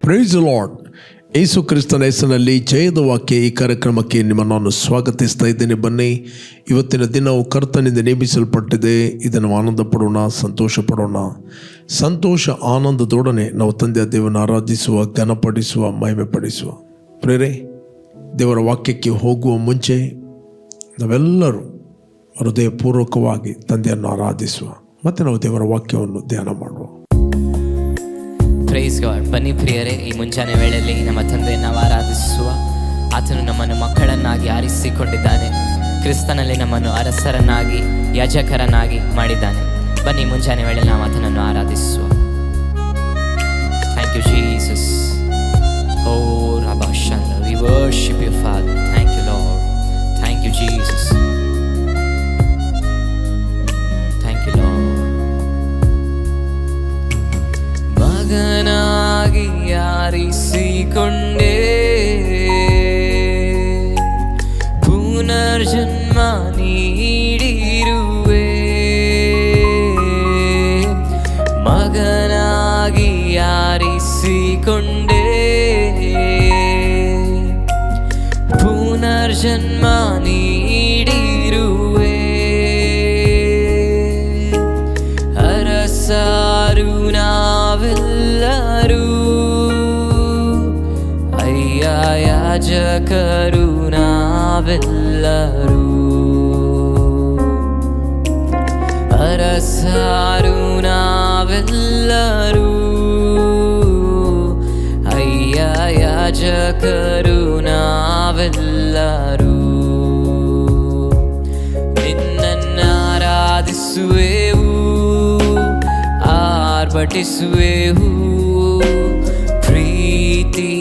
Price lord. ಯೇಸು ಕ್ರಿಸ್ತನ ಹೆಸರಿನಲ್ಲಿ ಜಯದ ವಾಕ್ಯ ಈ ಕಾರ್ಯಕ್ರಮಕ್ಕೆ ನಿಮ್ಮನ್ನು ಸ್ವಾಗತಿಸ್ತಾ ಇದ್ದೇನೆ. ಬನ್ನಿ, ಇವತ್ತಿನ ದಿನವು ಕರ್ತನಿಂದ ನೇಮಿಸಲ್ಪಟ್ಟಿದೆ. ಇದನ್ನು ಆನಂದ ಪಡೋಣ, ಸಂತೋಷ ಪಡೋಣ. ಸಂತೋಷ ಆನಂದದೊಡನೆ ನಾವು ತಂದೆಯ ದೇವರನ್ನು ಆರಾಧಿಸುವ, ಘನಪಡಿಸುವ, ಮಹಿಮೆ ಪಡಿಸುವ. ಪ್ರೇರೆ, ದೇವರ ವಾಕ್ಯಕ್ಕೆ ಹೋಗುವ ಮುಂಚೆ ನಾವೆಲ್ಲರೂ ಹೃದಯಪೂರ್ವಕವಾಗಿ ತಂದೆಯನ್ನು ಆರಾಧಿಸುವ, ಮತ್ತು ನಾವು ದೇವರ ವಾಕ್ಯವನ್ನು ಧ್ಯಾನ ಮಾಡುವ. Praise God. ಬನ್ನಿ ಪ್ರಿಯರೇ, ಈ ಮುಂಜಾನೆ ವೇಳೆಯಲ್ಲಿ ನಮ್ಮ ತಂದೆಯನ್ನು ನಾವು ಆರಾಧಿಸುವ. ಆತನು ನಮ್ಮನ್ನು ಮಕ್ಕಳನ್ನಾಗಿ ಆರಿಸಿಕೊಂಡಿದ್ದಾನೆ. ಕ್ರಿಸ್ತನಲ್ಲಿ ನಮ್ಮನ್ನು ಅರಸರನ್ನಾಗಿ, ಯಾಜಕರನ್ನಾಗಿ ಮಾಡಿದ್ದಾನೆ. ಬನ್ನಿ ಮುಂಜಾನೆ ವೇಳೆಯಲ್ಲಿ ನಾವು ಆತನನ್ನು ಆರಾಧಿಸುವ. Thank you Jesus. ಓ ರಬಾಷನ್, we worship you father. Thank you Lord. Thank you Jesus. Thank you Lord. ಮಗನಾಗಿ ಆರಿಸಿಕೊಂಡೆ, ಪುನರ್ಜನ್ಮ ನೀಡಿರುವೆ. ಮಗನಾಗಿ ಆರಿಸಿಕೊಂಡೆ, ಪುನರ್ಜನ್ಮ ನೀಡಿರುವೆ. ಅರಸಾರು ನಾವೆಲ್ಲರೂ, ಅಯ್ಯ ಯಾಜಕರು ನಾವೆಲ್ಲರೂ. ಅರಸಾರು ನಾವೆಲ್ಲರೂ, ಅಯ್ಯ ಯಾಜಕರು ನಾವೆಲ್ಲರೂ. ನಿನ್ನನ್ನು ಆರಾಧಿಸುವೆವು, ಆರ್ಭಟಿಸುವೆವು, ಪ್ರೀತಿಸುವೆವು.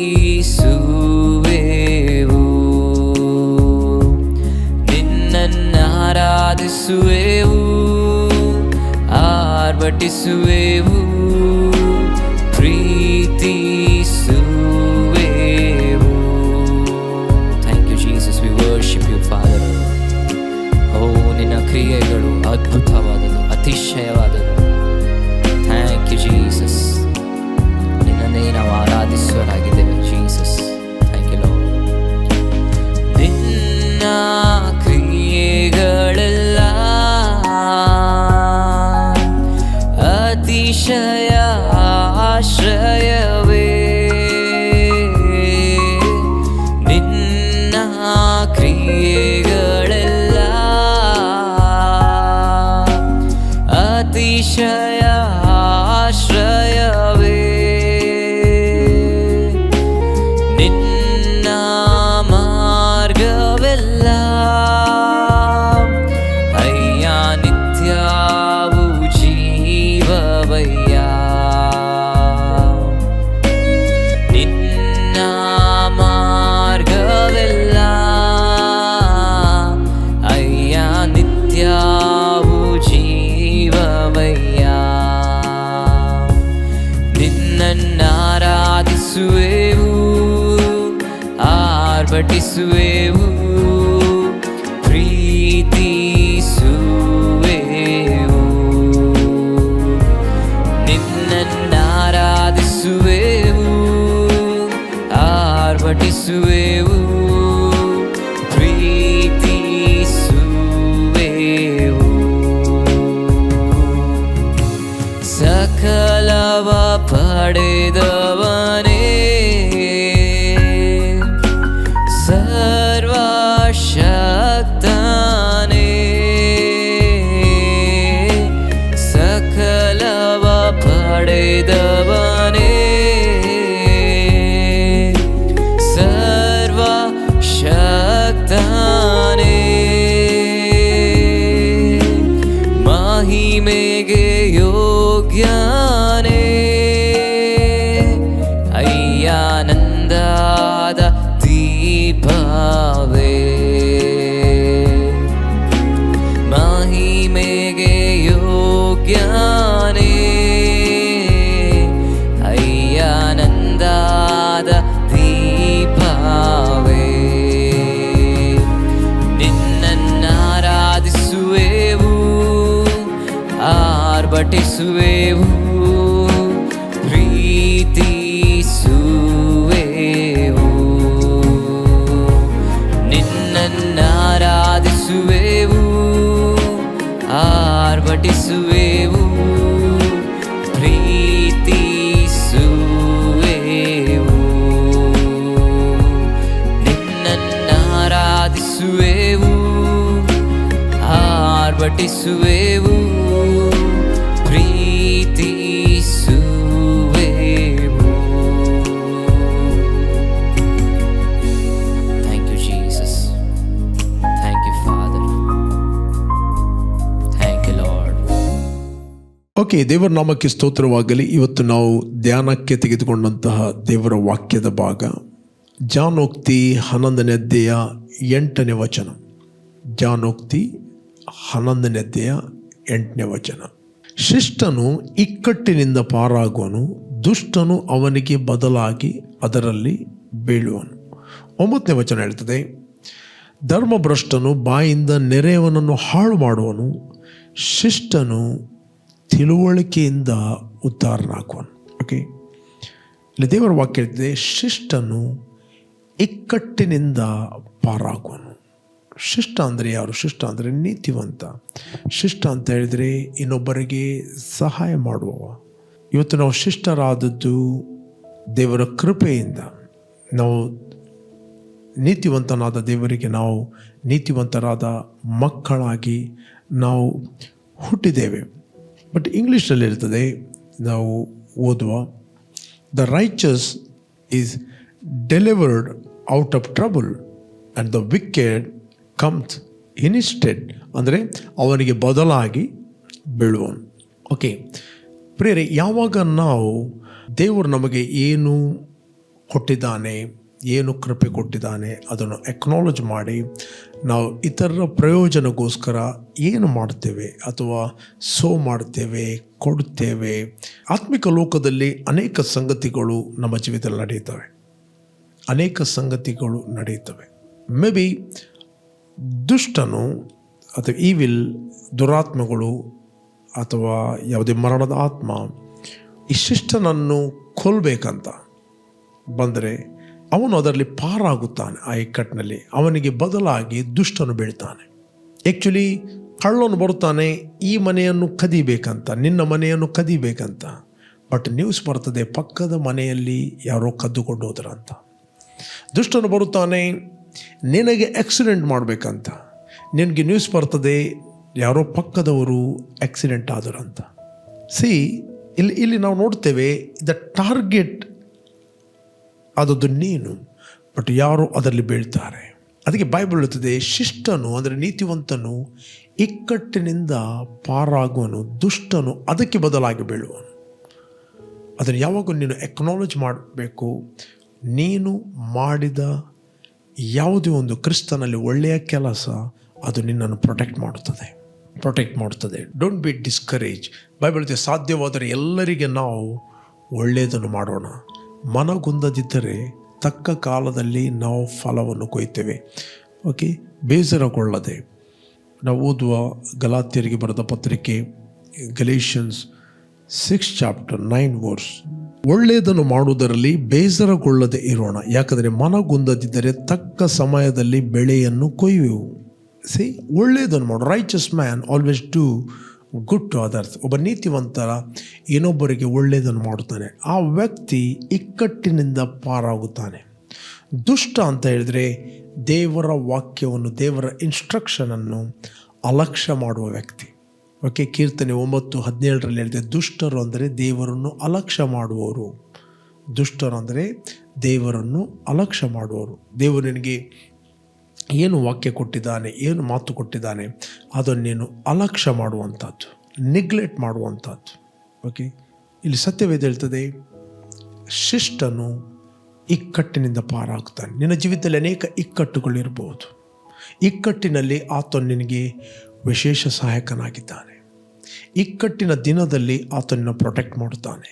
ನಿನ್ನನ್ನು ಆರಾಧಿಸುವೆವು, ಆರ್ಭಟಿಸುವೆವು, ಪ್ರೀತಿಸುವೆವು. Thank you Jesus. We worship you father. Oh, ನಿನ್ನ ಕ್ರಿಯೆಗಳು ಅದ್ಭುತವಾದದ್ದು, ಅತಿಶಯವಾದದ್ದು. Thank you Jesus. ನಿನ್ನನ್ನೇ ನಾವು ಆರಾಧಿಸುವರಾಗಿದ್ದೇವೆ ಜೀಸಸ್. Thank you Lord. ನಿನ್ನ ಕ್ರಿಯೆಗಳೆಲ್ಲ ಅತಿಶಯ ಆಶ್ರಯವೇ. ನಿನ್ನ ಕ್ರಿಯೆಗಳೆಲ್ಲ ಅತಿಶಯ ಆಶ್ರಯವೇ. ನಿನ್ನ ಮಾರ್ಗವೆಲ್ಲ ಅಯ್ಯ ನಿತ್ಯವೂ ಜೀವವಯ್ಯ. ನಿನ್ನ ಮಾರ್ಗವೆಲ್ಲ ಅಯ್ಯ ನಿತ್ಯವೂ ಜೀವವಯ್ಯ. ನಿನ್ನನ್ನು ಆರಾಧಿಸುವೆವು, ಆರ್ಭಟಿಸುವೆವು, ಪ್ರೀತಿಸುವೆವು. ನಿನ್ನನ್ನು ಆರಾಧಿಸುವೆವು, ಆರ್ಭಟಿಸುವೆವು, ಪ್ರೀತಿಸುವೆವು. ಸಕಲವ ಪಡೆದವನೇ, ಸರ್ವಶಕ್ತನೇ. ಸಕಲವ ಪಡೆದವನೇ, ಸರ್ವಶಕ್ತನೇ. ಮಹಿಮೆಗೆ ಯೋಗ್ಯನೇ, ಅಯ್ಯಾನಂದಾದ ದೀಪವೇ. ಮಹಿಮೆಗೆ ಯೋಗ್ಯನೇ, ಅಯ್ಯಾನಂದಾದ ದೀಪವೇ. ನಿನ್ನನ್ನು ಆರಾಧಿಸುವೆವು, ಆರ್ಭಟಿಸುವೆವು, ಪ್ರೀತಿಸುವೆವು. ಆರ್ಭಟಿಸುವೆವು, ಪ್ರೀತಿಸುವೆವು, ನಿನ್ನನ್ನು ಆರಾಧಿಸುವೆವು, ಆರ್ಭಟಿಸುವೆವು, ಪ್ರೀತಿಸುವೆವು. Thank you Jesus, thank you father, thank you Lord. Okay, ದೇವರ ನಾಮಕ್ಕೆ ಸ್ತೋತ್ರವಾಗಲಿ. ಇವತ್ತು ನಾವು ಧ್ಯಾನಕ್ಕೆ ತೆಗೆದುಕೊಂಡಂತಹ ದೇವರ ವಾಕ್ಯದ ಭಾಗ ಜಾನೋಕ್ತಿ 11ನೇ ಅಧ್ಯಾಯ 8ನೇ ವಚನ. ಜಾನೋಕ್ತಿ 11ನೇ ಅಧ್ಯಾಯ 8ನೇ ವಚನ. ಶಿಷ್ಟನು ಇಕ್ಕಟ್ಟಿನಿಂದ ಪಾರಾಗುವನು, ದುಷ್ಟನು ಅವನಿಗೆ ಬದಲಾಗಿ ಅದರಲ್ಲಿ ಬೀಳುವನು. 9ನೇ ವಚನ ಹೇಳ್ತದೆ, ಧರ್ಮಭ್ರಷ್ಟನು ಬಾಯಿಂದ ನೆರೆಯವನನ್ನು ಹಾಳು ಮಾಡುವನು, ಶಿಷ್ಟನು ತಿಳುವಳಿಕೆಯಿಂದ ಉದ್ಧಾರನಾಗುವನು. ಓಕೆ, ಇಲ್ಲಿ ದೇವರ ವಾಕ್ಯ ಹೇಳ್ತದೆ, ಶಿಷ್ಟನು ಇಕ್ಕಟ್ಟಿನಿಂದ ಪಾರಾಗುವನು. ಶಿಷ್ಟ ಅಂದರೆ ಯಾರು? ಶಿಷ್ಟ ಅಂದರೆ ನೀತಿವಂತ. ಶಿಷ್ಟ ಅಂತ ಹೇಳಿದರೆ ಇನ್ನೊಬ್ಬರಿಗೆ ಸಹಾಯ ಮಾಡುವವ. ಇವತ್ತು ನಾವು ಶಿಷ್ಟರಾದದ್ದು ದೇವರ ಕೃಪೆಯಿಂದ. ನಾವು ನೀತಿವಂತನಾದ ದೇವರಿಗೆ ನಾವು ನೀತಿವಂತರಾದ ಮಕ್ಕಳಾಗಿ ನಾವು ಹುಟ್ಟಿದ್ದೇವೆ. ಬಟ್ ಇಂಗ್ಲೀಷಲ್ಲಿ ಇರ್ತದೆ, ನಾವು ಓದುವ, the righteous is delivered out of trouble and the wicked comes in his stead. ಅಂದರೆ ಅವನಿಗೆ ಬದಲಾಗಿ ಬೀಳುವನು. ಓಕೆ ಪ್ರಿಯರೇ, ಯಾವಾಗ ನಾವು ದೇವರು ನಮಗೆ ಏನು ಕೊಟ್ಟಿದ್ದಾನೆ, ಏನು ಕೃಪೆ ಕೊಟ್ಟಿದ್ದಾನೆ ಅದನ್ನು ಎಕ್ನಾಲಜ್ ಮಾಡಿ ನಾವು ಇತರರ ಪ್ರಯೋಜನಕ್ಕೋಸ್ಕರ ಏನು ಮಾಡ್ತೇವೆ ಅಥವಾ ಮಾಡ್ತೇವೆ, ಕೊಡ್ತೇವೆ. ಆತ್ಮಿಕ ಲೋಕದಲ್ಲಿ ಅನೇಕ ಸಂಗತಿಗಳು ನಮ್ಮ ಜೀವಿತದಲ್ಲಿ ನಡೆಯುತ್ತವೆ, ಅನೇಕ ಸಂಗತಿಗಳು ನಡೆಯುತ್ತವೆ. ಮೇ ಬಿ ದುಷ್ಟನು ಅಥವಾ ಈವಿಲ್, ದುರಾತ್ಮಗಳು ಅಥವಾ ಯಾವುದೇ ಮರಣದ ಆತ್ಮ ಈ ಶಿಷ್ಟನನ್ನು ಕೊಲ್ಲಬೇಕಂತ ಬಂದರೆ ಅವನು ಅದರಲ್ಲಿ ಪಾರಾಗುತ್ತಾನೆ. ಆ ಇಕ್ಕಟ್ಟಿನಲ್ಲಿ ಅವನಿಗೆ ಬದಲಾಗಿ ದುಷ್ಟನು ಬೀಳ್ತಾನೆ. ಆ್ಯಕ್ಚುಲಿ ಕಳ್ಳನು ಬರುತ್ತಾನೆ ಈ ಮನೆಯನ್ನು ಕದಿಬೇಕಂತ, ನಿನ್ನ ಮನೆಯನ್ನು ಕದಿಬೇಕಂತ. ಬಟ್ ನ್ಯೂಸ್ ಬರ್ತದೆ ಪಕ್ಕದ ಮನೆಯಲ್ಲಿ ಯಾರೋ ಕದ್ದುಕೊಂಡು ಹೋದ್ರಂತ. ದುಷ್ಟನು ಬರುತ್ತಾನೆ ನಿನಗೆ ಆಕ್ಸಿಡೆಂಟ್ ಮಾಡಬೇಕಂತ, ನಿನಗೆ ನ್ಯೂಸ್ ಬರ್ತದೆ ಯಾರೋ ಪಕ್ಕದವರು ಆಕ್ಸಿಡೆಂಟ್ ಆದರಂತ. ಇಲ್ಲಿ ನಾವು ನೋಡ್ತೇವೆ, ದ ಟಾರ್ಗೆಟ್ ಆದದ್ದು ನೀನು, ಬಟ್ ಯಾರು ಅದರಲ್ಲಿ ಬೀಳ್ತಾರೆ. ಅದಕ್ಕೆ ಬೈಬಲ್ ಹೇಳುತ್ತದೆ, ಶಿಷ್ಟನು ಅಂದರೆ ನೀತಿವಂತನು ಇಕ್ಕಟ್ಟಿನಿಂದ ಪಾರಾಗುವನು, ದುಷ್ಟನು ಅದಕ್ಕೆ ಬದಲಾಗಿ ಬೀಳುವನು. ಅದನ್ನು ಯಾವಾಗ ನೀನು ಎಕ್ನಾಲಜ್ ಮಾಡಬೇಕು. ನೀನು ಮಾಡಿದ ಯಾವುದೇ ಒಂದು ಕ್ರಿಸ್ತನಲ್ಲಿ ಒಳ್ಳೆಯ ಕೆಲಸ ಅದು ನಿನ್ನನ್ನು ಪ್ರೊಟೆಕ್ಟ್ ಮಾಡುತ್ತದೆ. Don't be discourage. ಬೈಬಲ್ ಸಾಧ್ಯವಾದರೆ ಎಲ್ಲರಿಗೆ ನಾವು ಒಳ್ಳೆಯದನ್ನು ಮಾಡೋಣ, ಮನಗುಂದದಿದ್ದರೆ ತಕ್ಕ ಕಾಲದಲ್ಲಿ ನಾವು ಫಲವನ್ನು ಕೊಯ್ತೇವೆ. ಓಕೆ, ಬೇಸರಗೊಳ್ಳದೆ. ನಾವು ಓದುವ ಗಲಾತ್ಯರಿಗೆ ಬರೆದ ಪತ್ರಿಕೆ ಗಲೇಷಿಯನ್ಸ್ 6 ಚಾಪ್ಟರ್ 9 ವರ್ಸ್. ಒಳ್ಳೆಯದನ್ನು ಮಾಡುವುದರಲ್ಲಿ ಬೇಸರಗೊಳ್ಳದೆ ಇರೋಣ, ಯಾಕಂದರೆ ಮನಗುಂದದಿದ್ದರೆ ತಕ್ಕ ಸಮಯದಲ್ಲಿ ಬೆಳೆಯನ್ನು ಕೊಯ್ಯುವೆವು. ಒಳ್ಳೆಯದನ್ನು ಮಾಡು. Righteous man always do good to others. ಒಬ್ಬ ನೀತಿವಂತರ ಇನ್ನೊಬ್ಬರಿಗೆ ಒಳ್ಳೆಯದನ್ನು ಮಾಡುತ್ತಾನೆ, ಆ ವ್ಯಕ್ತಿ ಇಕ್ಕಟ್ಟಿನಿಂದ ಪಾರಾಗುತ್ತಾನೆ. ದುಷ್ಟ ಅಂತ ಹೇಳಿದರೆ ದೇವರ ವಾಕ್ಯವನ್ನು, ದೇವರ ಇನ್ಸ್ಟ್ರಕ್ಷನನ್ನು ಅಲಕ್ಷ್ಯ ಮಾಡುವ ವ್ಯಕ್ತಿ. ಓಕೆ, ಕೀರ್ತನೆ 9:17 ಹೇಳಿದೆ, ದುಷ್ಟರು ಅಂದರೆ ದೇವರನ್ನು ಅಲಕ್ಷ್ಯ ಮಾಡುವವರು. ದುಷ್ಟರು ಅಂದರೆ ದೇವರನ್ನು ಅಲಕ್ಷ್ಯ ಮಾಡುವವರು. ದೇವರು ನಿನಗೆ ಏನು ವಾಕ್ಯ ಕೊಟ್ಟಿದ್ದಾನೆ, ಏನು ಮಾತು ಕೊಟ್ಟಿದ್ದಾನೆ ಅದನ್ನು ನೀನು ಅಲಕ್ಷ್ಯ ಮಾಡುವಂಥದ್ದು, ನೆಗ್ಲೆಕ್ಟ್ ಮಾಡುವಂಥದ್ದು. ಓಕೆ, ಇಲ್ಲಿ ಸತ್ಯವೇದ ಹೇಳ್ತದೆ, ಶಿಷ್ಟನು ಇಕ್ಕಟ್ಟಿನಿಂದ ಪಾರಾಗ್ತಾನೆ. ನಿನ್ನ ಜೀವಿತದಲ್ಲಿ ಅನೇಕ ಇಕ್ಕಟ್ಟುಗಳಿರ್ಬೋದು. ಇಕ್ಕಟ್ಟಿನಲ್ಲಿ ಆತನು ನಿನಗೆ ವಿಶೇಷ ಸಹಾಯಕನಾಗಿದ್ದಾನೆ. ಇಕ್ಕಟ್ಟಿನ ದಿನದಲ್ಲಿ ಆತನನ್ನು ಪ್ರೊಟೆಕ್ಟ್ ಮಾಡುತ್ತಾನೆ.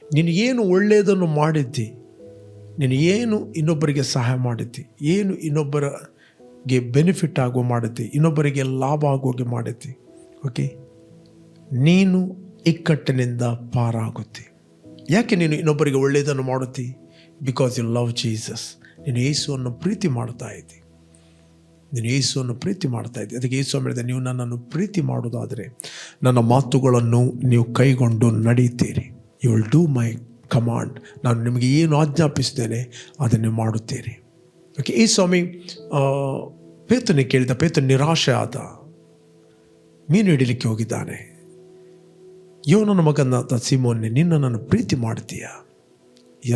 ನೀನು ಏನು ಒಳ್ಳೆಯದನ್ನು ಮಾಡಿದ್ದಿ, ನೀನು ಏನು ಇನ್ನೊಬ್ಬರಿಗೆ ಸಹಾಯ ಮಾಡಿದ್ದಿ, ಏನು ಇನ್ನೊಬ್ಬರಿಗೆ ಬೆನಿಫಿಟ್ ಆಗೋ ಮಾಡಿದ್ದಿ, ಇನ್ನೊಬ್ಬರಿಗೆ ಲಾಭ ಆಗೋಗೆ ಮಾಡಿದ್ದಿ, ಓಕೆ, ನೀನು ಇಕ್ಕಟ್ಟಿನಿಂದ ಪಾರಾಗುತ್ತೆ. ಯಾಕೆ ನೀನು ಇನ್ನೊಬ್ಬರಿಗೆ ಒಳ್ಳೆಯದನ್ನು ಮಾಡುತ್ತಿ? Because you love Jesus. ನೀನು ಯೇಸುವನ್ನು ಪ್ರೀತಿ ಮಾಡ್ತಾ ಇದ್ದಿ. ಅದಕ್ಕೆ ಯೇಸು ಹೇಳಿದ, ನೀವು ನನ್ನನ್ನು ಪ್ರೀತಿ ಮಾಡೋದಾದರೆ ನನ್ನ ಮಾತುಗಳನ್ನು ನೀವು ಕೈಗೊಂಡು ನಡೀತೀರಿ. You will do my command. ನಾನು ನಿಮಗೆ ಏನು ಆಜ್ಞಾಪಿಸ್ತೇನೆ ಅದನ್ನು ಮಾಡುತ್ತೀರಿ. ಓಕೆ, ಈ ಸ್ವಾಮಿ ಪೇತ್ರನಿಗೆ ಕೇಳಿದ. ಪೇತ್ರ ನಿರಾಶೆ ಆದ, ಮೀನು ಹಿಡಿಲಿಕ್ಕೆ ಹೋಗಿದ್ದಾನೆ. ಯೋನನ ಮಗನಾದ ಸೀಮೋನ್ನೇ, ನಿನ್ನನ್ನು ಪ್ರೀತಿ ಮಾಡ್ತೀಯಾ?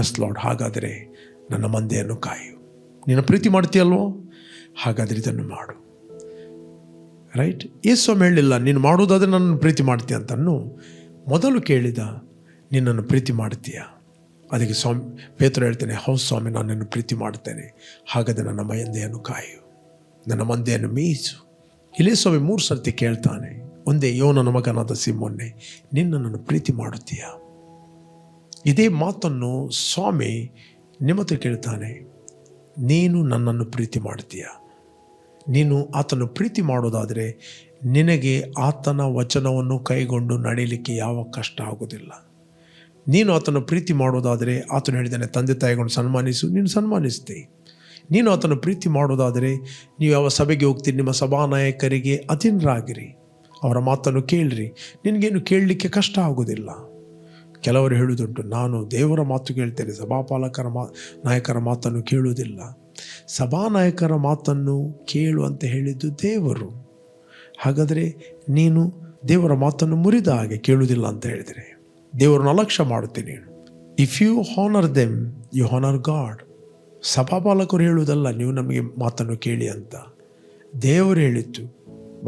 ಎಸ್ ಲಾರ್ಡ್, ಹಾಗಾದರೆ ನನ್ನ ಮಂದೆಯನ್ನು ಕಾಯು. ನಿನ್ನ ಪ್ರೀತಿ ಮಾಡ್ತೀಯಲ್ವೋ? ಹಾಗಾದರೆ ಇದನ್ನು ಮಾಡು. ರೈಟ್? ಯೇಸು ಹೇಳಿಲ್ಲ ನೀನು ಮಾಡುವುದಾದರೆ ನನ್ನನ್ನು ಪ್ರೀತಿ ಮಾಡ್ತೀಯ ಅಂತನ್ನು. ಮೊದಲು ಕೇಳಿದ, ನಿನ್ನನ್ನು ಪ್ರೀತಿ ಮಾಡ್ತೀಯಾ? ಅದಕ್ಕೆ ಸ್ವಾಮಿ ಪೇತ್ರ ಹೇಳ್ತೇನೆ, ಹೌದು ಸ್ವಾಮಿ, ನಾನು ನಿನ್ನ ಪ್ರೀತಿ ಮಾಡ್ತೇನೆ. ಹಾಗಾದರೆ ನನ್ನ ಮಂದೆಯನ್ನು ಕಾಯು, ನನ್ನ ಮಂದೆಯನ್ನು ಮೇಯಿಸು. ಇಲ್ಲೇ ಸ್ವಾಮಿ 3 ಸರ್ತಿ ಕೇಳ್ತಾನೆ. ಒಂದೇ, ಯೋನನ ಮಗನಾದ ಸೀಮೋನ್ನೇ, ನಿನ್ನನ್ನು ಪ್ರೀತಿ ಮಾಡುತ್ತೀಯಾ? ಇದೇ ಮಾತನ್ನು ಸ್ವಾಮಿ ನಿಮ್ಮ ಹತ್ರ ಕೇಳ್ತಾನೆ. ನೀನು ನನ್ನನ್ನು ಪ್ರೀತಿ ಮಾಡ್ತೀಯಾ? ನೀನು ಆತನ ಪ್ರೀತಿ ಮಾಡೋದಾದರೆ ನಿನಗೆ ಆತನ ವಚನವನ್ನು ಕೈಗೊಂಡು ನಡೆಯಲಿಕ್ಕೆ ಯಾವ ಕಷ್ಟ ಆಗೋದಿಲ್ಲ. ನೀನು ಆತನ ಪ್ರೀತಿ ಮಾಡೋದಾದರೆ, ಆತನು ಹೇಳಿದ್ದಾನೆ ತಂದೆ ತಾಯಿಗಳನ್ನು ಸನ್ಮಾನಿಸು, ನೀನು ಸನ್ಮಾನಿಸ್ತೀ. ನೀನು ಆತನ ಪ್ರೀತಿ ಮಾಡೋದಾದರೆ ನೀವು ಯಾವ ಸಭೆಗೆ ಹೋಗ್ತೀರಿ, ನಿಮ್ಮ ಸಭಾನಾಯಕರಿಗೆ ಅಧೀನರಾಗಿರಿ, ಅವರ ಮಾತನ್ನು ಕೇಳಿರಿ. ನಿನಗೇನು ಕೇಳಲಿಕ್ಕೆ ಕಷ್ಟ ಆಗೋದಿಲ್ಲ. ಕೆಲವರು ಹೇಳುವುದುಂಟು, ನಾನು ದೇವರ ಮಾತು ಕೇಳ್ತೇನೆ, ಸಭಾಪಾಲಕರ ನಾಯಕರ ಮಾತನ್ನು ಕೇಳುವುದಿಲ್ಲ. ಸಭಾನಾಯಕರ ಮಾತನ್ನು ಕೇಳು ಅಂತ ಹೇಳಿದ್ದು ದೇವರು. ಹಾಗಾದರೆ ನೀನು ದೇವರ ಮಾತನ್ನು ಮುರಿದ ಹಾಗೆ ಕೇಳುವುದಿಲ್ಲ ಅಂತ ಹೇಳಿದರೆ ದೇವರನ್ನು ಅಲಕ್ಷ್ಯ ಮಾಡುತ್ತೀನಿ. If you honour them you honour God. ಸಭಾಪಾಲಕರು ಹೇಳುವುದಲ್ಲ ನೀವು ನಮಗೆ ಮಾತನ್ನು ಕೇಳಿ ಅಂತ, ದೇವರು ಹೇಳಿತ್ತು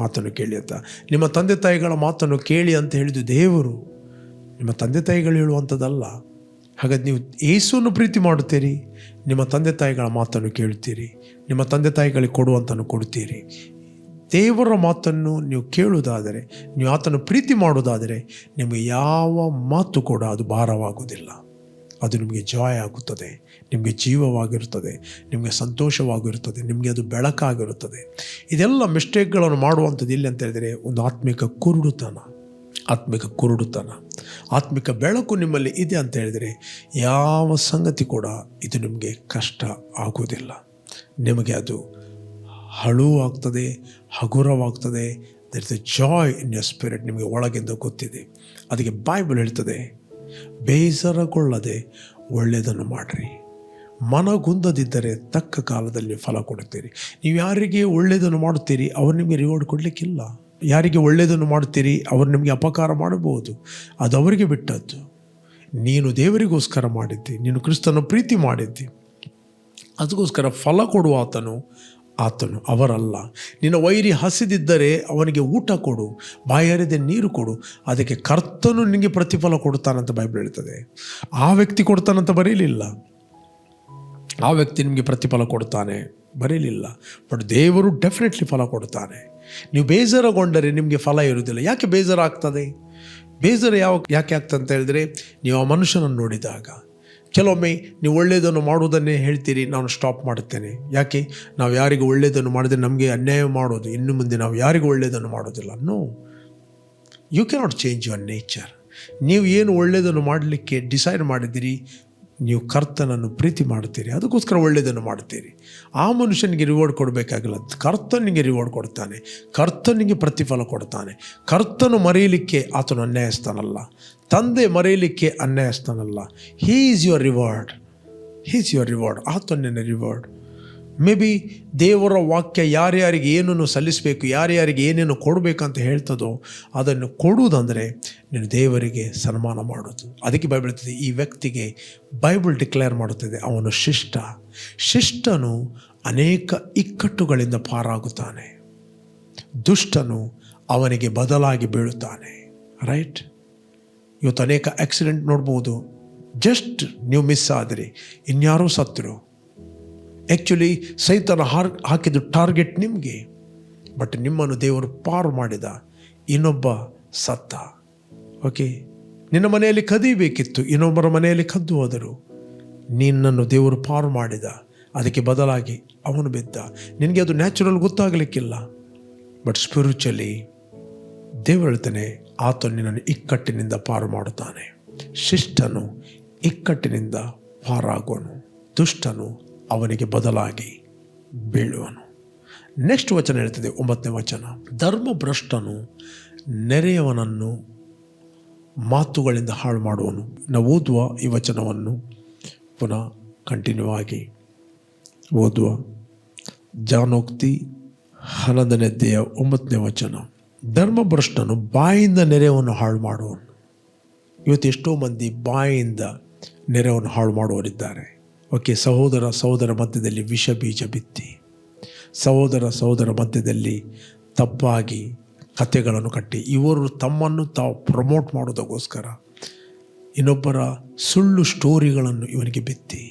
ಮಾತನ್ನು ಕೇಳಿ ಅಂತ. ನಿಮ್ಮ ತಂದೆ ತಾಯಿಗಳ ಮಾತನ್ನು ಕೇಳಿ ಅಂತ ಹೇಳಿದ್ದು ದೇವರು, ನಿಮ್ಮ ತಂದೆ ತಾಯಿಗಳು ಹೇಳುವಂಥದ್ದಲ್ಲ. ಹಾಗಾದ್ರೆ ನೀವು ಯೇಸುವನ್ನು ಪ್ರೀತಿ ಮಾಡುತ್ತೀರಿ, ನಿಮ್ಮ ತಂದೆ ತಾಯಿಗಳ ಮಾತನ್ನು ಕೇಳುತ್ತೀರಿ, ನಿಮ್ಮ ತಂದೆ ತಾಯಿಗಳಿಗೆ ಕೊಡುವಂತನ್ನು ಕೊಡ್ತೀರಿ. ದೇವರ ಮಾತನ್ನು ನೀವು ಕೇಳುವುದಾದರೆ, ನೀವು ಆತನು ಪ್ರೀತಿ ಮಾಡೋದಾದರೆ ನಿಮಗೆ ಯಾವ ಮಾತು ಕೂಡ ಅದು ಭಾರವಾಗುವುದಿಲ್ಲ. ಅದು ನಿಮಗೆ ಜಾಯ್ ಆಗುತ್ತದೆ, ನಿಮಗೆ ಜೀವವಾಗಿರುತ್ತದೆ, ನಿಮಗೆ ಸಂತೋಷವಾಗಿರುತ್ತದೆ, ನಿಮಗೆ ಅದು ಬೆಳಕಾಗಿರುತ್ತದೆ. ಇದೆಲ್ಲ ಮಿಸ್ಟೇಕ್ಗಳನ್ನು ಮಾಡುವಂಥದ್ದು ಇಲ್ಲಿ ಅಂತ ಹೇಳಿದರೆ ಒಂದು ಆತ್ಮಿಕ ಕುರುಡುತನ. ಆತ್ಮಿಕ ಬೆಳಕು ನಿಮ್ಮಲ್ಲಿ ಇದೆ ಅಂತ ಹೇಳಿದರೆ ಯಾವ ಸಂಗತಿ ಕೂಡ ಇದು ನಿಮಗೆ ಕಷ್ಟ ಆಗುವುದಿಲ್ಲ. ನಿಮಗೆ ಅದು ಹಳುವಾಗ್ತದೆ, ಹಗುರವಾಗ್ತದೆ. There is a joy in your spirit. ನಿಮಗೆ ಒಳಗಿಂದ ಗೊತ್ತಿದೆ. ಅದಕ್ಕೆ ಬೈಬಲ್ ಹೇಳ್ತದೆ, ಬೇಸರಗೊಳ್ಳದೆ ಒಳ್ಳೆಯದನ್ನು ಮಾಡಿರಿ, ಮನಗುಂದದಿದ್ದರೆ ತಕ್ಕ ಕಾಲದಲ್ಲಿ ಫಲ ಕೊಡುತ್ತೀರಿ. ನೀವು ಯಾರಿಗೆ ಒಳ್ಳೆಯದನ್ನು ಮಾಡುತ್ತೀರಿ ಅವರು ನಿಮಗೆ ರಿವಾರ್ಡ್ ಕೊಡಲಿಕ್ಕಿಲ್ಲ. ಯಾರಿಗೆ ಒಳ್ಳೆಯದನ್ನು ಮಾಡುತ್ತೀರಿ ಅವರು ನಿಮಗೆ ಅಪಕಾರ ಮಾಡಬಹುದು, ಅದು ಅವರಿಗೆ ಬಿಟ್ಟದ್ದು. ನೀನು ದೇವರಿಗೋಸ್ಕರ ಮಾಡಿದ್ದಿ, ನೀನು ಕ್ರಿಸ್ತನ ಪ್ರೀತಿ ಮಾಡಿದ್ದಿ, ಅದಕ್ಕೋಸ್ಕರ ಫಲ ಕೊಡುವ ಆತನು ಅವರಲ್ಲ. ನಿನ್ನ ವೈರಿ ಹಸಿದಿದ್ದರೆ ಅವನಿಗೆ ಊಟ ಕೊಡು, ಬಾಯರಿದೆ ನೀರು ಕೊಡು, ಅದಕ್ಕೆ ಕರ್ತನು ನಿನಗೆ ಪ್ರತಿಫಲ ಕೊಡ್ತಾನಂತ ಬೈಬಲ್ ಹೇಳ್ತದೆ. ಆ ವ್ಯಕ್ತಿ ಕೊಡ್ತಾನಂತ ಬರೀಲಿಲ್ಲ, ಆ ವ್ಯಕ್ತಿ ನಿಮಗೆ ಪ್ರತಿಫಲ ಕೊಡ್ತಾನೆ ಬರೀಲಿಲ್ಲ. ಬಟ್ ದೇವರು ಡೆಫಿನೆಟ್ಲಿ ಫಲ ಕೊಡ್ತಾನೆ. ನೀವು ಬೇಜಾರಗೊಂಡರೆ ನಿಮಗೆ ಫಲ ಇರುವುದಿಲ್ಲ. ಯಾಕೆ ಬೇಜಾರಾಗ್ತದೆ? ಬೇಜಾರು ಯಾಕೆ ಆಗ್ತದೆ ಅಂತ ಹೇಳಿದರೆ, ನೀವು ಆ ಮನುಷ್ಯನನ್ನು ನೋಡಿದಾಗ ಕೆಲವೊಮ್ಮೆ ನೀವು ಒಳ್ಳೆಯದನ್ನು ಮಾಡುವುದನ್ನೇ ಹೇಳ್ತೀರಿ, ನಾನು ಸ್ಟಾಪ್ ಮಾಡುತ್ತೇನೆ. ಯಾಕೆ? ನಾವು ಯಾರಿಗೆ ಒಳ್ಳೆಯದನ್ನು ಮಾಡಿದರೆ ನಮಗೆ ಅನ್ಯಾಯ ಮಾಡೋದು, ಇನ್ನು ಮುಂದೆ ನಾವು ಯಾರಿಗೂ ಒಳ್ಳೆಯದನ್ನು ಮಾಡೋದಿಲ್ಲ. No, you cannot change your nature. ನೀವು ಏನು ಒಳ್ಳೆಯದನ್ನು ಮಾಡಲಿಕ್ಕೆ ಡಿಸೈಡ್ ಮಾಡಿದ್ದೀರಿ, ನೀವು ಕರ್ತನನ್ನು ಪ್ರೀತಿ ಮಾಡ್ತೀರಿ, ಅದಕ್ಕೋಸ್ಕರ ಒಳ್ಳೆಯದನ್ನು ಮಾಡ್ತೀರಿ. ಆ ಮನುಷ್ಯನಿಗೆ ರಿವಾರ್ಡ್ ಕೊಡಬೇಕಾಗಿಲ್ಲ, ಕರ್ತನಿಗೆ ರಿವಾರ್ಡ್ ಕೊಡ್ತಾನೆ, ಕರ್ತನಿಗೆ ಪ್ರತಿಫಲ ಕೊಡ್ತಾನೆ. ಕರ್ತನು ಮರೆಯಲಿಕ್ಕೆ ಆತನು ಅನ್ಯಾಯಸ್ಥಾನಲ್ಲ, ತಂದೆ ಮರೆಯಲಿಕ್ಕೆ ಅನ್ಯಾಯಸ್ಥಾನಲ್ಲ. ಹೀ ಈಸ್ ಯುವರ್ ರಿವಾರ್ಡ್, ಆತನ ರಿವಾರ್ಡ್. ಮೇ ಬಿ ದೇವರ ವಾಕ್ಯ ಯಾರ್ಯಾರಿಗೆ ಏನನ್ನು ಸಲ್ಲಿಸಬೇಕು, ಯಾರ್ಯಾರಿಗೆ ಏನೇನು ಕೊಡಬೇಕಂತ ಹೇಳ್ತದೋ ಅದನ್ನು ಕೊಡುವುದಂದರೆ ನೀನು ದೇವರಿಗೆ ಸನ್ಮಾನ ಮಾಡೋದು. ಅದಕ್ಕೆ ಬೈಬಲ್ ಹೇಳ್ತದೆ, ಈ ವ್ಯಕ್ತಿಗೆ ಬೈಬಲ್ ಡಿಕ್ಲೇರ್ ಮಾಡುತ್ತದೆ ಅವನು ಶಿಷ್ಟನು ಅನೇಕ ಇಕ್ಕಟ್ಟುಗಳಿಂದ ಪಾರಾಗುತ್ತಾನೆ, ದುಷ್ಟನು ಅವನಿಗೆ ಬದಲಾಗಿ ಬೀಳುತ್ತಾನೆ. ರೈಟ್? ಇವತ್ತು ಅನೇಕ ಆಕ್ಸಿಡೆಂಟ್ ನೋಡ್ಬೋದು. ಜಸ್ಟ್ ನೀವು ಮಿಸ್ ಆದ್ರಿ, ಇನ್ಯಾರೋ ಸತ್ತರು. ಆ್ಯಕ್ಚುಲಿ ಸೈತನ ಹಾಕಿದ್ದು ಟಾರ್ಗೆಟ್ ನಿಮಗೆ, ಬಟ್ ನಿಮ್ಮನ್ನು ದೇವರು ಪಾರು ಮಾಡಿದ, ಇನ್ನೊಬ್ಬ ಸತ್ತ. ಓಕೆ, ನಿನ್ನ ಮನೆಯಲ್ಲಿ ಕದಿಬೇಕಿತ್ತು, ಇನ್ನೊಬ್ಬರ ಮನೆಯಲ್ಲಿ ಕದ್ದು ಹೋದರು. ನಿನ್ನನ್ನು ದೇವರು ಪಾರು ಮಾಡಿದ, ಅದಕ್ಕೆ ಬದಲಾಗಿ ಅವನು ಬಿದ್ದ. ನಿನಗೆ ಅದು ನ್ಯಾಚುರಲ್ ಗೊತ್ತಾಗಲಿಕ್ಕಿಲ್ಲ, ಬಟ್ ಸ್ಪಿರಿಚುವಲಿ ದೇವರು ಹೇಳ್ತಾನೆ, ಆತನು ನಿನ್ನನ್ನು ಇಕ್ಕಟ್ಟಿನಿಂದ ಪಾರು ಮಾಡುತ್ತಾನೆ. ಶಿಷ್ಟನು ಇಕ್ಕಟ್ಟಿನಿಂದ ಪಾರಾಗುವನು, ದುಷ್ಟನು ಅವನಿಗೆ ಬದಲಾಗಿ ಬೀಳುವನು. ನೆಕ್ಸ್ಟ್ ವಚನ ಹೇಳ್ತದೆ, 9ನೇ ವಚನ, ಧರ್ಮಭ್ರಷ್ಟನು ನೆರೆಯವನನ್ನು ಮಾತುಗಳಿಂದ ಹಾಳು ಮಾಡುವನು. ನಾವು ಓದುವ ಈ ವಚನವನ್ನು ಪುನಃ ಕಂಟಿನ್ಯೂ ಆಗಿ ಓದುವ. ಜಾನೋಕ್ತಿ 11ನೇ ಅಧ್ಯಾಯ 9ನೇ ವಚನ. ಧರ್ಮಭ್ರಷ್ಟನು ಬಾಯಿಂದ ನೆರೆಯನ್ನು ಹಾಳು ಮಾಡುವನು. ಇವತ್ತು ಎಷ್ಟೋ ಮಂದಿ ಬಾಯಿಂದ ನೆರೆಯನ್ನು ಹಾಳು ಮಾಡುವವರಿದ್ದಾರೆ. ಓಕೆ, ಸಹೋದರ ಮಧ್ಯದಲ್ಲಿ ವಿಷ ಬೀಜ ಬಿತ್ತಿ, ಸಹೋದರ ಮಧ್ಯದಲ್ಲಿ ತಪ್ಪಾಗಿ ಕಥೆಗಳನ್ನು ಕಟ್ಟಿ, ಇವರು ತಮ್ಮನ್ನು ತಾವು ಪ್ರಮೋಟ್ ಮಾಡೋದಕ್ಕೋಸ್ಕರ ಇನ್ನೊಬ್ಬರ ಸುಳ್ಳು ಸ್ಟೋರಿಗಳನ್ನು ಇವನಿಗೆ ಬಿತ್ತಿ,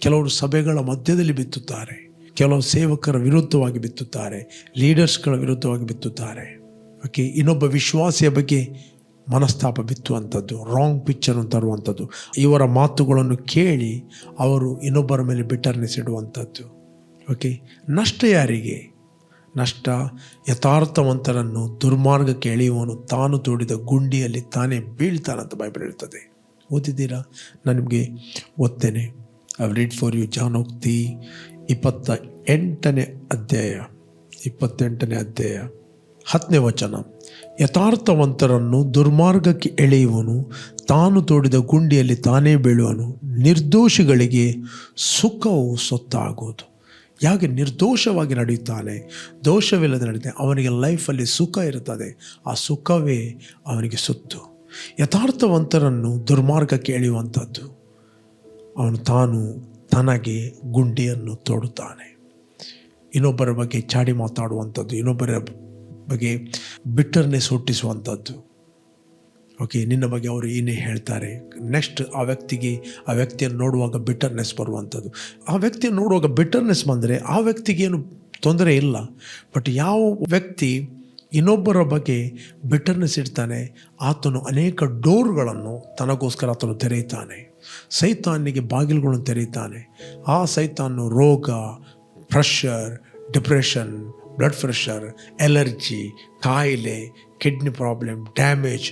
ಕೆಲವರು ಸಭೆಗಳ ಮಧ್ಯದಲ್ಲಿ ಬಿತ್ತುತ್ತಾರೆ, ಕೆಲವು ಸೇವಕರ ವಿರುದ್ಧವಾಗಿ ಬಿತ್ತುತ್ತಾರೆ, ಲೀಡರ್ಸ್ಗಳ ವಿರುದ್ಧವಾಗಿ ಬಿತ್ತುತ್ತಾರೆ. ಓಕೆ, ಇನ್ನೊಬ್ಬ ವಿಶ್ವಾಸಿಯ ಬಗ್ಗೆ ಮನಸ್ತಾಪ ಬಿತ್ತುವಂಥದ್ದು, ರಾಂಗ್ ಪಿಕ್ಚರನ್ನು ತರುವಂಥದ್ದು, ಇವರ ಮಾತುಗಳನ್ನು ಕೇಳಿ ಅವರು ಇನ್ನೊಬ್ಬರ ಮೇಲೆ ಬಿಟರ್ನೆಸ್ ಇಡುವಂಥದ್ದು. ಓಕೆ, ನಷ್ಟ ಯಾರಿಗೆ? ನಷ್ಟ ಯಥಾರ್ಥವಂತರನ್ನು ದುರ್ಮಾರ್ಗಕ್ಕೆ ಎಳೆಯುವನು ತಾನು ತೋಡಿದ ಗುಂಡಿಯಲ್ಲಿ ತಾನೇ ಬೀಳ್ತಾನಂತ ಬೈಬಲ್ ಹೇಳ್ತದೆ. ಓದಿದ್ದೀರಾ? ನಾನು ನಿಮಗೆ ಓದ್ತೇನೆ. I read for you. ಜಾನೋಕ್ತಿ 28ನೇ ಅಧ್ಯಾಯ 10ನೇ ವಚನ. ಯಥಾರ್ಥವಂತರನ್ನು ದುರ್ಮಾರ್ಗಕ್ಕೆ ಎಳೆಯುವನು ತಾನು ತೋಡಿದ ಗುಂಡಿಯಲ್ಲಿ ತಾನೇ ಬೀಳುವನು. ನಿರ್ದೋಷಿಗಳಿಗೆ ಸುಖವು ಸೊತ್ತಾಗುವುದು. ಯಾಕೆ ನಿರ್ದೋಷವಾಗಿ ನಡೆಯುತ್ತಾನೆ, ದೋಷವಿಲ್ಲದೆ ನಡೆಯುತ್ತಾನೆ, ಅವನಿಗೆ ಲೈಫಲ್ಲಿ ಸುಖ ಇರುತ್ತದೆ. ಆ ಸುಖವೇ ಅವನಿಗೆ ಸುತ್ತು. ಯಥಾರ್ಥವಂತರನ್ನು ದುರ್ಮಾರ್ಗಕ್ಕೆ ಎಳೆಯುವಂಥದ್ದು, ಅವನು ತಾನು ತನಗೆ ಗುಂಡಿಯನ್ನು ತೋಡುತ್ತಾನೆ. ಇನ್ನೊಬ್ಬರ ಬಗ್ಗೆ ಚಾಡಿ ಮಾತಾಡುವಂಥದ್ದು, ಇನ್ನೊಬ್ಬರ ಬಗ್ಗೆ ಬಿಟ್ಟರ್ನೆಸ್ ಹುಟ್ಟಿಸುವಂಥದ್ದು. ಓಕೆ, ನಿನ್ನ ಬಗ್ಗೆ ಅವರು ಏನೇ ಹೇಳ್ತಾರೆ, ನೆಕ್ಸ್ಟ್ ಆ ವ್ಯಕ್ತಿಯನ್ನು ನೋಡುವಾಗ ಬಿಟ್ಟರ್ನೆಸ್ ಬರುವಂಥದ್ದು. ಆ ವ್ಯಕ್ತಿಯನ್ನು ನೋಡುವಾಗ ಬಿಟ್ಟರ್ನೆಸ್ ಬಂದರೆ ಆ ವ್ಯಕ್ತಿಗೇನು ತೊಂದರೆ ಇಲ್ಲ. ಬಟ್ ಯಾವ ವ್ಯಕ್ತಿ ಇನ್ನೊಬ್ಬರ ಬಗ್ಗೆ ಬಿಟ್ಟರ್ನೆಸ್ ಇಡ್ತಾನೆ, ಆತನು ಅನೇಕ ಡೋರ್ಗಳನ್ನು ತನಗೋಸ್ಕರ ಆತನು ತೆರೆಯುತ್ತಾನೆ. ಸೈತಾನಿಗೆ ಬಾಗಿಲುಗಳನ್ನು ತೆರೆಯುತ್ತಾನೆ. ಆ ಸೈತಾನು ರೋಗ, pressure, depression, blood pressure, allergy, ಕಾಯಿಲೆ, ಕಿಡ್ನಿ ಪ್ರಾಬ್ಲಮ್, ಡ್ಯಾಮೇಜ್,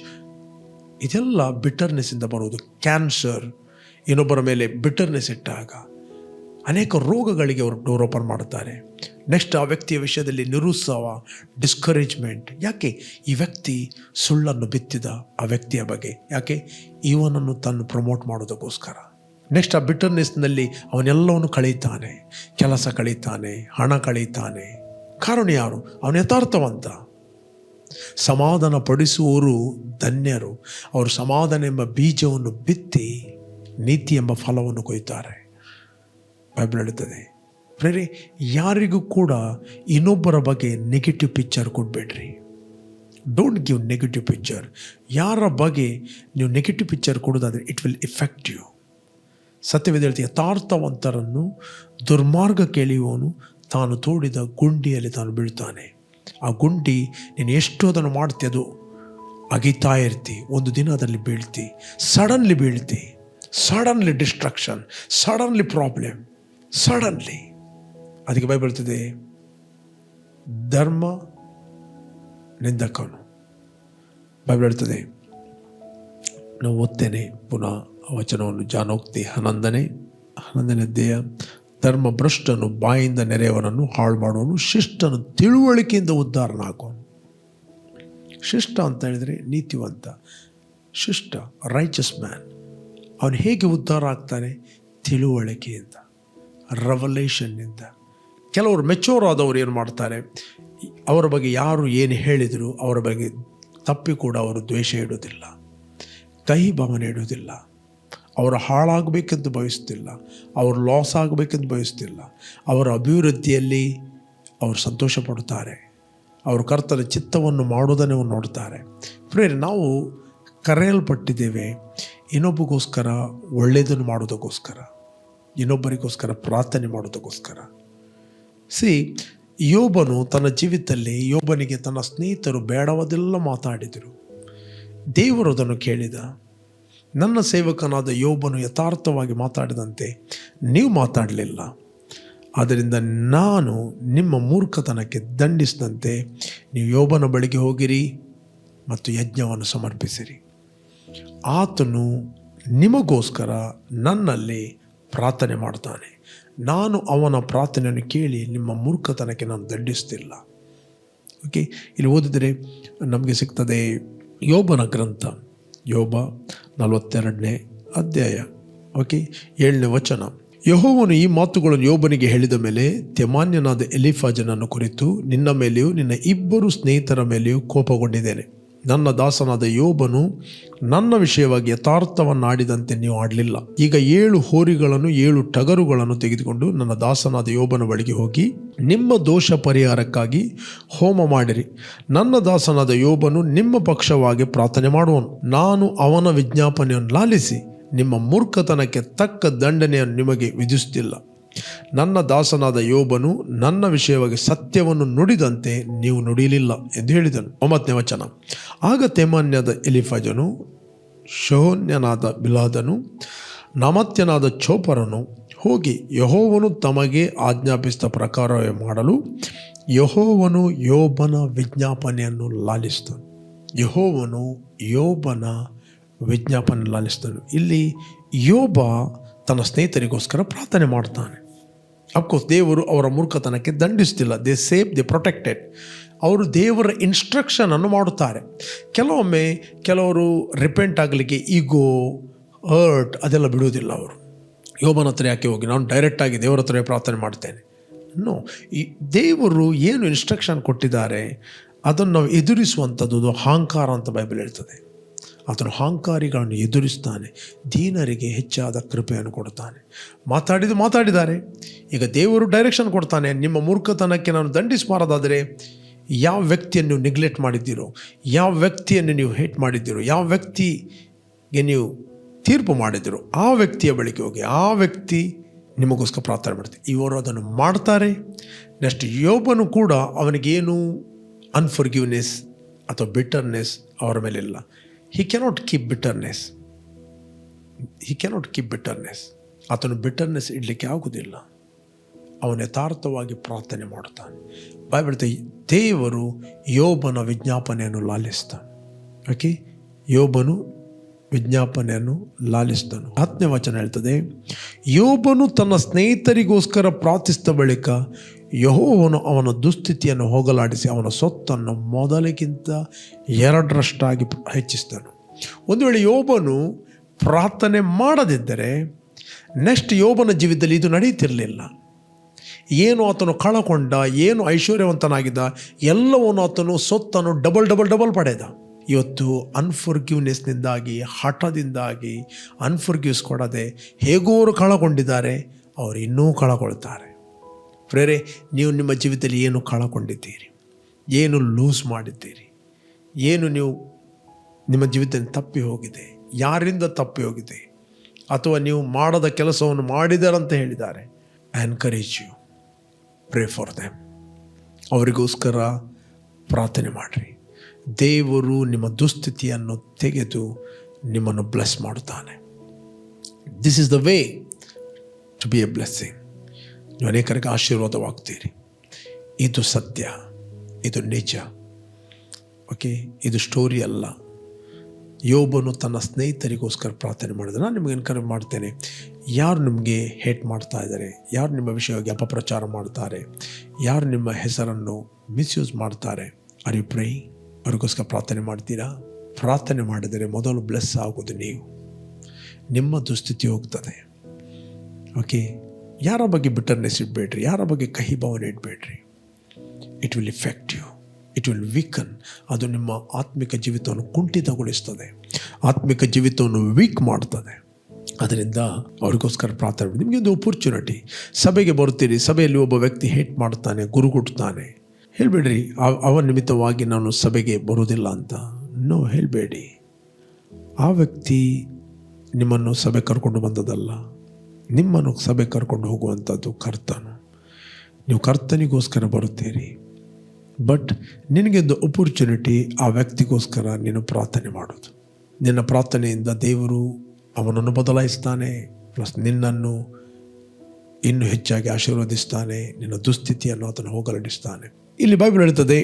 ಇದೆಲ್ಲ ಬಿಟ್ಟರ್ನೆಸ್ಸಿಂದ ಬರುವುದು. ಕ್ಯಾನ್ಸರ್, ಇನ್ನೊಬ್ಬರ ಮೇಲೆ ಬಿಟ್ಟರ್ನೆಸ್ ಇಟ್ಟಾಗ ಅನೇಕ ರೋಗಗಳಿಗೆ ಅವರು ಡೋರ್ ಓಪನ್ ಮಾಡುತ್ತಾರೆ. ನೆಕ್ಸ್ಟ್ ಆ ವ್ಯಕ್ತಿಯ ವಿಷಯದಲ್ಲಿ ನಿರುತ್ಸಾಹ, ಡಿಸ್ಕರೇಜ್ಮೆಂಟ್. ಯಾಕೆ? ಈ ವ್ಯಕ್ತಿ ಸುಳ್ಳನ್ನು ಬಿತ್ತಿದ ಆ ವ್ಯಕ್ತಿಯ ಬಗ್ಗೆ. ಯಾಕೆ? ಇವನನ್ನು ತನ್ನ ಪ್ರಮೋಟ್ ಮಾಡೋದಕ್ಕೋಸ್ಕರ. ನೆಕ್ಸ್ಟ್ ಆ ಬಿಟ್ಟರ್ನೆಸ್ನಲ್ಲಿ ಅವನೆಲ್ಲವನ್ನು ಕಳೀತಾನೆ, ಕೆಲಸ ಕಳೀತಾನೆ, ಹಣ ಕಳೀತಾನೆ. ಕಾರಣ ಯಾರು? ಅವನು ಯಥಾರ್ಥವಂತ. ಸಮಾಧಾನ ಪಡಿಸುವವರು ಧನ್ಯರು. ಅವರು ಸಮಾಧಾನ ಎಂಬ ಬೀಜವನ್ನು ಬಿತ್ತಿ ನೀತಿ ಎಂಬ ಫಲವನ್ನು ಕೊಯ್ತಾರೆ. ಬೈಬಲ್ ಹೇಳುತ್ತದೆ. ಪ್ರೇರೆ, ಯಾರಿಗೂ ಕೂಡ ಇನ್ನೊಬ್ಬರ ಬಗ್ಗೆ ನೆಗೆಟಿವ್ ಪಿಕ್ಚರ್ ಕೊಡಬೇಡ್ರಿ. Don't give negative picture. ಯಾರ ಬಗ್ಗೆ ನೀವು ನೆಗೆಟಿವ್ ಪಿಕ್ಚರ್ ಕೊಡೋದಾದರೆ ಇಟ್ ವಿಲ್ ಎಫೆಕ್ಟ್ ಯು. ಸತ್ಯವೇದ ಹೇಳ್ತೀವಿ, ಯಥಾರ್ಥವಂತರನ್ನು ದುರ್ಮಾರ್ಗಕ್ಕೆ ಎಳೆಯುವವನು ತಾನು ತೋಡಿದ ಗುಂಡಿಯಲ್ಲಿ ತಾನು ಬೀಳ್ತಾನೆ. ಆ ಗುಂಡಿ ನೀನು ಎಷ್ಟು ಅದನ್ನು ಮಾಡ್ತಿ, ಅದು ಅಗಿತಾ ಇರ್ತಿ, ಒಂದು ದಿನ ಅದರಲ್ಲಿ ಬೀಳ್ತಿ, ಸಡನ್ಲಿ ಬೀಳ್ತಿ, suddenly destruction, suddenly problem, suddenly. ಅದಕ್ಕೆ ಬೈಬಲ್ ಹೇಳ್ತದೆ, ಧರ್ಮ ನಿಂದಕನು. ಬೈಬಲ್ ಹೇಳ್ತದೆ, ನಾವು ಓದ್ತೇನೆ ಪುನಃ ವಚನವನ್ನು. ಜಾನೋಕ್ತಿ 11ನೇ ಅಧ್ಯಾಯ. ಧರ್ಮಭ್ರಷ್ಟನು ಬಾಯಿಂದ ನೆರೆಯವನನ್ನು ಹಾಳು ಮಾಡುವನು, ಶಿಷ್ಟನು ತಿಳುವಳಿಕೆಯಿಂದ ಉದ್ಧಾರನಾಗುವನು. ಶಿಷ್ಟ ಅಂತ ಹೇಳಿದರೆ ನೀತಿವಂತ, ಶಿಷ್ಟ, ರೈಚಸ್ ಮ್ಯಾನ್. ಅವನು ಹೇಗೆ ಉದ್ಧಾರ ಆಗ್ತಾನೆ? ತಿಳುವಳಿಕೆಯಿಂದ, ರೆವಲೇಷನ್ನಿಂದ. ಕೆಲವರು ಮೆಚೂರ್ ಆದವರು ಏನು ಮಾಡ್ತಾರೆ, ಅವರ ಬಗ್ಗೆ ಯಾರು ಏನು ಹೇಳಿದರು ಅವರ ಬಗ್ಗೆ ತಪ್ಪಿ ಕೂಡ ಅವರು ದ್ವೇಷ ಇಡುವುದಿಲ್ಲ, ಕಹಿ ಭಾವನೆ ಇಡುವುದಿಲ್ಲ. ಅವರು ಹಾಳಾಗಬೇಕೆಂದು ಬಯಸ್ತಿಲ್ಲ, ಅವರು ಲಾಸ್ ಆಗಬೇಕೆಂದು ಬಯಸ್ತಿಲ್ಲ. ಅವರ ಅಭಿವೃದ್ಧಿಯಲ್ಲಿ ಅವರು ಸಂತೋಷ ಪಡುತ್ತಾರೆ. ಅವರು ಕರ್ತನ ಚಿತ್ತವನ್ನು ಮಾಡೋದನ್ನೇ ನೋಡ್ತಾರೆ. ಪ್ರೇರೆ, ನಾವು ಕರೆಯಲ್ಪಟ್ಟಿದ್ದೇವೆ ಇನ್ನೊಬ್ಬರಿಗೋಸ್ಕರ ಒಳ್ಳೆಯದನ್ನು ಮಾಡೋದಕ್ಕೋಸ್ಕರ, ಇನ್ನೊಬ್ಬರಿಗೋಸ್ಕರ ಪ್ರಾರ್ಥನೆ ಮಾಡೋದಕ್ಕೋಸ್ಕರ. ಯೋಬನು ತನ್ನ ಜೀವಿತದಲ್ಲಿ, ಯೋಬನಿಗೆ ತನ್ನ ಸ್ನೇಹಿತರು ಬೇಡವಾದೆಲ್ಲ ಮಾತಾಡಿದರು. ದೇವರು ಅದನ್ನು ಕೇಳಿದ. ನನ್ನ ಸೇವಕನಾದ ಯೋಬನು ಯಥಾರ್ಥವಾಗಿ ಮಾತಾಡಿದಂತೆ ನೀವು ಮಾತಾಡಲಿಲ್ಲ, ಆದ್ದರಿಂದ ನಾನು ನಿಮ್ಮ ಮೂರ್ಖತನಕ್ಕೆ ದಂಡಿಸಿದಂತೆ ನೀವು ಯೋಬನ ಬಳಿಗೆ ಹೋಗಿರಿ ಮತ್ತು ಯಜ್ಞವನ್ನು ಸಮರ್ಪಿಸಿರಿ. ಆತನು ನಿಮಗೋಸ್ಕರ ನನ್ನಲ್ಲಿ ಪ್ರಾರ್ಥನೆ ಮಾಡ್ತಾನೆ. ನಾನು ಅವನ ಪ್ರಾರ್ಥನೆಯನ್ನು ಕೇಳಿ ನಿಮ್ಮ ಮೂರ್ಖತನಕ್ಕೆ ನಾನು ದಂಡಿಸ್ತಿಲ್ಲ. ಓಕೆ, ಇಲ್ಲಿ ಓದಿದರೆ ನಮಗೆ ಸಿಗ್ತದೆ ಯೋಬನ ಗ್ರಂಥ, ಯೋಬ 42ನೇ ಅಧ್ಯಾಯ, ಓಕೆ, 7ನೇ ವಚನ. ಯೆಹೋವನು ಈ ಮಾತುಗಳನ್ನು ಯೋಬನಿಗೆ ಹೇಳಿದ ಮೇಲೆ ತೆಮಾನ್ಯನಾದ ಎಲೀಫಜನನ್ನು ಕುರಿತು ನಿನ್ನ ಮೇಲೆಯೂ ನಿನ್ನ 2 ಸ್ನೇಹಿತರ ಮೇಲೆಯೂ ಕೋಪಗೊಂಡಿದ್ದೇನೆ. ನನ್ನ ದಾಸನಾದ ಯೋಬನು ನನ್ನ ವಿಷಯವಾಗಿ ಯಥಾರ್ಥವನ್ನಾಡಿದಂತೆ ನೀವು ಆಡಲಿಲ್ಲ. ಈಗ 7 ಹೋರಿಗಳನ್ನು 7 ಟಗರುಗಳನ್ನು ತೆಗೆದುಕೊಂಡು ನನ್ನ ದಾಸನಾದ ಯೋಬನ ಬಳಿಗೆ ಹೋಗಿ ನಿಮ್ಮ ದೋಷ ಪರಿಹಾರಕ್ಕಾಗಿ ಹೋಮ ಮಾಡಿರಿ. ನನ್ನ ದಾಸನಾದ ಯೋಬನು ನಿಮ್ಮ ಪಕ್ಷವಾಗಿ ಪ್ರಾರ್ಥನೆ ಮಾಡುವನು. ನಾನು ಅವನ ವಿಜ್ಞಾಪನೆಯನ್ನು ಲಾಲಿಸಿ ನಿಮ್ಮ ಮೂರ್ಖತನಕ್ಕೆ ತಕ್ಕ ದಂಡನೆಯನ್ನು ನಿಮಗೆ ವಿಧಿಸುತ್ತಿಲ್ಲ. ನನ್ನ ದಾಸನಾದ ಯೋಬನು ನನ್ನ ವಿಷಯವಾಗಿ ಸತ್ಯವನ್ನು ನುಡಿದಂತೆ ನೀವು ನುಡಿಯಲಿಲ್ಲ ಎಂದು ಹೇಳಿದನು. 9ನೇ ವಚನ. ಆಗ ತೆಮಾನ್ಯನಾದ ಎಲೀಫಜನು, ಶೋಹನ್ಯನಾದ ಬಿಲಾದನು, ನಾಮತ್ಯನಾದ ಚೋಪರನು ಹೋಗಿ ಯೆಹೋವನು ತಮಗೆ ಆಜ್ಞಾಪಿಸಿದ ಪ್ರಕಾರವೇ ಮಾಡಲು ಯೆಹೋವನು ಯೋಬನ ವಿಜ್ಞಾಪನೆಯನ್ನು ಲಾಲಿಸಿದನು. ಯೆಹೋವನು ಯೋಬನ ವಿಜ್ಞಾಪನೆ ಲಾಲಿಸಿದನು. ಇಲ್ಲಿ ಯೋಬ ತನ್ನ ಸ್ನೇಹಿತರಿಗೋಸ್ಕರ ಪ್ರಾರ್ಥನೆ ಮಾಡ್ತಾನೆ. ಅಫ್ಕೋರ್ಸ್ ದೇವರು ಅವರ ಮೂರ್ಖತನಕ್ಕೆ ದಂಡಿಸ್ತಿಲ್ಲ. They save, they protected. ಅವರು ದೇವರ ಇನ್ಸ್ಟ್ರಕ್ಷನನ್ನು ಮಾಡುತ್ತಾರೆ. ಕೆಲವೊಮ್ಮೆ ಕೆಲವರು ರಿಪೆಂಟ್ ಆಗಲಿಕ್ಕೆ ಈಗೋ, ಹರ್ಟ್ ಅದೆಲ್ಲ ಬಿಡುವುದಿಲ್ಲ. ಅವರು ಯೋಬನ ಹತ್ರ ಯಾಕೆ ಹೋಗಿ ನಾನು ಡೈರೆಕ್ಟಾಗಿ ದೇವರ ಹತ್ರ ಪ್ರಾರ್ಥನೆ ಮಾಡ್ತೇನೆ? ನೋ, ಈ ದೇವರು ಏನು ಇನ್ಸ್ಟ್ರಕ್ಷನ್ ಕೊಟ್ಟಿದ್ದಾರೆ ಅದನ್ನು ನಾವು ಎದುರಿಸುವಂಥದ್ದು ಅಹಂಕಾರ ಅಂತ ಬೈಬಲ್ ಹೇಳ್ತದೆ. ಆತನು ಅಹಂಕಾರಿಗಳನ್ನು ಎದುರಿಸ್ತಾನೆ, ದೀನರಿಗೆ ಹೆಚ್ಚಾದ ಕೃಪೆಯನ್ನು ಕೊಡ್ತಾನೆ. ಮಾತಾಡಿದ್ದಾರೆ. ಈಗ ದೇವರು ಡೈರೆಕ್ಷನ್ ಕೊಡ್ತಾನೆ. ನಿಮ್ಮ ಮೂರ್ಖತನಕ್ಕೆ ನಾನು ದಂಡಿಸಬಾರದಾದರೆ ಯಾವ ವ್ಯಕ್ತಿಯನ್ನು ನೀವು ನೆಗ್ಲೆಕ್ಟ್ ಮಾಡಿದ್ದೀರೋ, ಯಾವ ವ್ಯಕ್ತಿಯನ್ನು ನೀವು ಹೇಟ್ ಮಾಡಿದ್ದೀರೋ, ಯಾವ ವ್ಯಕ್ತಿಗೆ ನೀವು ತೀರ್ಪು ಮಾಡಿದ್ದೀರೋ ಆ ವ್ಯಕ್ತಿಯ ಬಳಿಗೆ ಹೋಗಿ ಆ ವ್ಯಕ್ತಿ ನಿಮಗೋಸ್ಕರ ಪ್ರಾರ್ಥನೆ ಮಾಡ್ತಾರೆ. ಇವರು ಅದನ್ನು ಮಾಡ್ತಾರೆ. ನೆಕ್ಸ್ಟ್ ಯೋಬನು ಕೂಡ ಅವನಿಗೇನು ಅನ್ಫರ್ಗಿವ್ನೆಸ್ ಅಥವಾ ಬಿಟರ್ನೆಸ್ ಅವರ ಮೇಲಿಲ್ಲ. He cannot keep bitterness. ಆತನು ಬಿಟರ್ನೆಸ್ ಇಡಲಿಕ್ಕೆ ಆಗುವುದಿಲ್ಲ. ಅವನು ಯಥಾರ್ಥವಾಗಿ ಪ್ರಾರ್ಥನೆ ಮಾಡುತ್ತಾನೆ. ಬೈಬಲ್ ದೇವರು ಯೋಬನ ವಿಜ್ಞಾಪನೆಯನ್ನು ಲಾಲಿಸ್ತಾನೆ. ಓಕೆ, ಯೋಬನು ವಿಜ್ಞಾಪನೆಯನ್ನು ಲಾಲಿಸಿದನು. 10ನೇ ವಚನ ಹೇಳ್ತದೆ, ಯೋಬನು ತನ್ನ ಸ್ನೇಹಿತರಿಗೋಸ್ಕರ ಪ್ರಾರ್ಥಿಸಿದ ಬಳಿಕ ಯೆಹೋವನು ಅವನ ದುಸ್ಥಿತಿಯನ್ನು ಹೋಗಲಾಡಿಸಿ ಅವನ ಸೊತ್ತನ್ನು ಮೊದಲಿಗಿಂತ 2ರಷ್ಟಾಗಿ ಹೆಚ್ಚಿಸಿದನು. ಒಂದು ವೇಳೆ ಯೋಬನು ಪ್ರಾರ್ಥನೆ ಮಾಡದಿದ್ದರೆ ನೆಕ್ಸ್ಟ್ ಯೋಬನ ಜೀವಿತದಲ್ಲಿ ಇದು ನಡೀತಿರಲಿಲ್ಲ. ಏನು ಆತನು ಕಳಕೊಂಡ, ಏನು ಐಶ್ವರ್ಯವಂತನಾಗಿದ್ದ, ಎಲ್ಲವನ್ನು ಆತನು ಸೊತ್ತನ್ನು ಡಬಲ್ ಪಡೆದ. ಇವತ್ತು ಅನ್ಫರ್ಗಿವ್ನೆಸ್ನಿಂದಾಗಿ, ಹಠದಿಂದಾಗಿ ಅನ್ಫರ್ಗಿವ್ಸ್ ಕೊಡದೆ ಹೇಗೋ ಅವರು ಕಳಕೊಂಡಿದ್ದಾರೆ, ಅವರು ಇನ್ನೂ ಕಳಕೊಳ್ತಾರೆ. ಪ್ರೇರೆ, ನೀವು ನಿಮ್ಮ ಜೀವಿತದಲ್ಲಿ ಏನು ಕಳಕೊಂಡಿದ್ದೀರಿ, ಏನು ಲೂಸ್ ಮಾಡಿದ್ದೀರಿ, ಏನು ನೀವು ನಿಮ್ಮ ಜೀವಿತದಲ್ಲಿ ತಪ್ಪಿ ಹೋಗಿದೆ, ಯಾರಿಂದ ತಪ್ಪಿ ಹೋಗಿದೆ, ಅಥವಾ ನೀವು ಮಾಡದ ಕೆಲಸವನ್ನು ಮಾಡಿದಾರಂತ ಹೇಳಿದ್ದಾರೆ, I encourage you, pray for them. ಅವರಿಗೋಸ್ಕರ ಪ್ರಾರ್ಥನೆ ಮಾಡಿರಿ. ದೇವರು ನಿಮ್ಮ ದುಸ್ಥಿತಿಯನ್ನು ತೆಗೆದು ನಿಮ್ಮನ್ನು ಬ್ಲೆಸ್ ಮಾಡುತ್ತಾನೆ. This is the way to be a blessing. ನೀವು ಅನೇಕರಿಗೆ ಆಶೀರ್ವಾದವಾಗ್ತೀರಿ. ಇದು ಸತ್ಯ, ಇದು ನಿಜ. ಓಕೆ, ಇದು ಸ್ಟೋರಿ ಅಲ್ಲ. ಯೋಬನು ತನ್ನ ಸ್ನೇಹಿತರಿಗೋಸ್ಕರ ಪ್ರಾರ್ಥನೆ ಮಾಡಿದರೆ ನಾನು ನಿಮಗೆ ಎನ್ಕರೇಜ್ ಮಾಡ್ತೇನೆ. ಯಾರು ನಿಮಗೆ ಹೇಟ್ ಮಾಡ್ತಾ ಇದ್ದಾರೆ, ಯಾರು ನಿಮ್ಮ ವಿಷಯವಾಗಿ ಅಪಪ್ರಚಾರ ಮಾಡ್ತಾರೆ, ಯಾರು ನಿಮ್ಮ ಹೆಸರನ್ನು ಮಿಸ್ಯೂಸ್ ಮಾಡ್ತಾರೆ, ಆರ್ ಯು ಪ್ರೇಯಿಂಗ್? ಅವ್ರಿಗೋಸ್ಕರ ಪ್ರಾರ್ಥನೆ ಮಾಡ್ತೀರಾ? ಪ್ರಾರ್ಥನೆ ಮಾಡಿದರೆ ಮೊದಲು ಬ್ಲೆಸ್ ಆಗೋದು ನೀವು. ನಿಮ್ಮ ದುಸ್ಥಿತಿ ಹೋಗ್ತದೆ. ಓಕೆ, ಯಾರ ಬಗ್ಗೆ ಬಿಟರ್ನೆಸ್ ಇಡಬೇಡ್ರಿ, ಯಾರ ಬಗ್ಗೆ ಕಹಿ ಭಾವನೆ ಇಡಬೇಡ್ರಿ. It will effect you, it will weaken. ಅದು ನಿಮ್ಮ ಆತ್ಮಿಕ ಜೀವಿತವನ್ನು ಕುಂಠಿತಗೊಳಿಸ್ತದೆ, ಆತ್ಮಿಕ ಜೀವಿತವನ್ನು ವೀಕ್ ಮಾಡ್ತದೆ. ಅದರಿಂದ ಅವ್ರಿಗೋಸ್ಕರ ಪ್ರಾರ್ಥನೆ ಮಾಡಿ. ನಿಮಗೆ ಒಂದು ಅಪರ್ಚುನಿಟಿ. ಸಭೆಗೆ ಬರ್ತೀರಿ, ಸಭೆಯಲ್ಲಿ ಒಬ್ಬ ವ್ಯಕ್ತಿ ಹೇಟ್ ಮಾಡ್ತಾನೆ, ಗುರುಗುಟ್ತಾನೆ, ಹೇಳಬೇಡ್ರಿ ಅವನ ನಿಮಿತ್ತವಾಗಿ ನಾನು ಸಭೆಗೆ ಬರೋದಿಲ್ಲ ಅಂತ. ನೋ, ಹೇಳಬೇಡಿ. ಆ ವ್ಯಕ್ತಿ ನಿಮ್ಮನ್ನು ಸಭೆ ಕರ್ಕೊಂಡು ಬಂದದಲ್ಲ, ನಿಮ್ಮನ್ನು ಸಭೆ ಕರ್ಕೊಂಡು ಹೋಗುವಂಥದ್ದು ಕರ್ತನು. ನೀವು ಕರ್ತನಿಗೋಸ್ಕರ ಬರುತ್ತೀರಿ. ಬಟ್ ನಿನಗೊಂದು ಅಪರ್ಚುನಿಟಿ, ಆ ವ್ಯಕ್ತಿಗೋಸ್ಕರ ನೀನು ಪ್ರಾರ್ಥನೆ ಮಾಡೋದು. ನಿನ್ನ ಪ್ರಾರ್ಥನೆಯಿಂದ ದೇವರು ಅವನನ್ನು ಬದಲಾಯಿಸ್ತಾನೆ, ಪ್ಲಸ್ ನಿನ್ನನ್ನು ಇನ್ನೂ ಹೆಚ್ಚಾಗಿ ಆಶೀರ್ವದಿಸ್ತಾನೆ, ನಿನ್ನ ದುಸ್ಥಿತಿಯನ್ನು ಆತನು ಹೋಗಲಾಡಿಸ್ತಾನೆ. ಇಲ್ಲಿ ಬೈಬಲ್ ಹೇಳ್ತದೆ,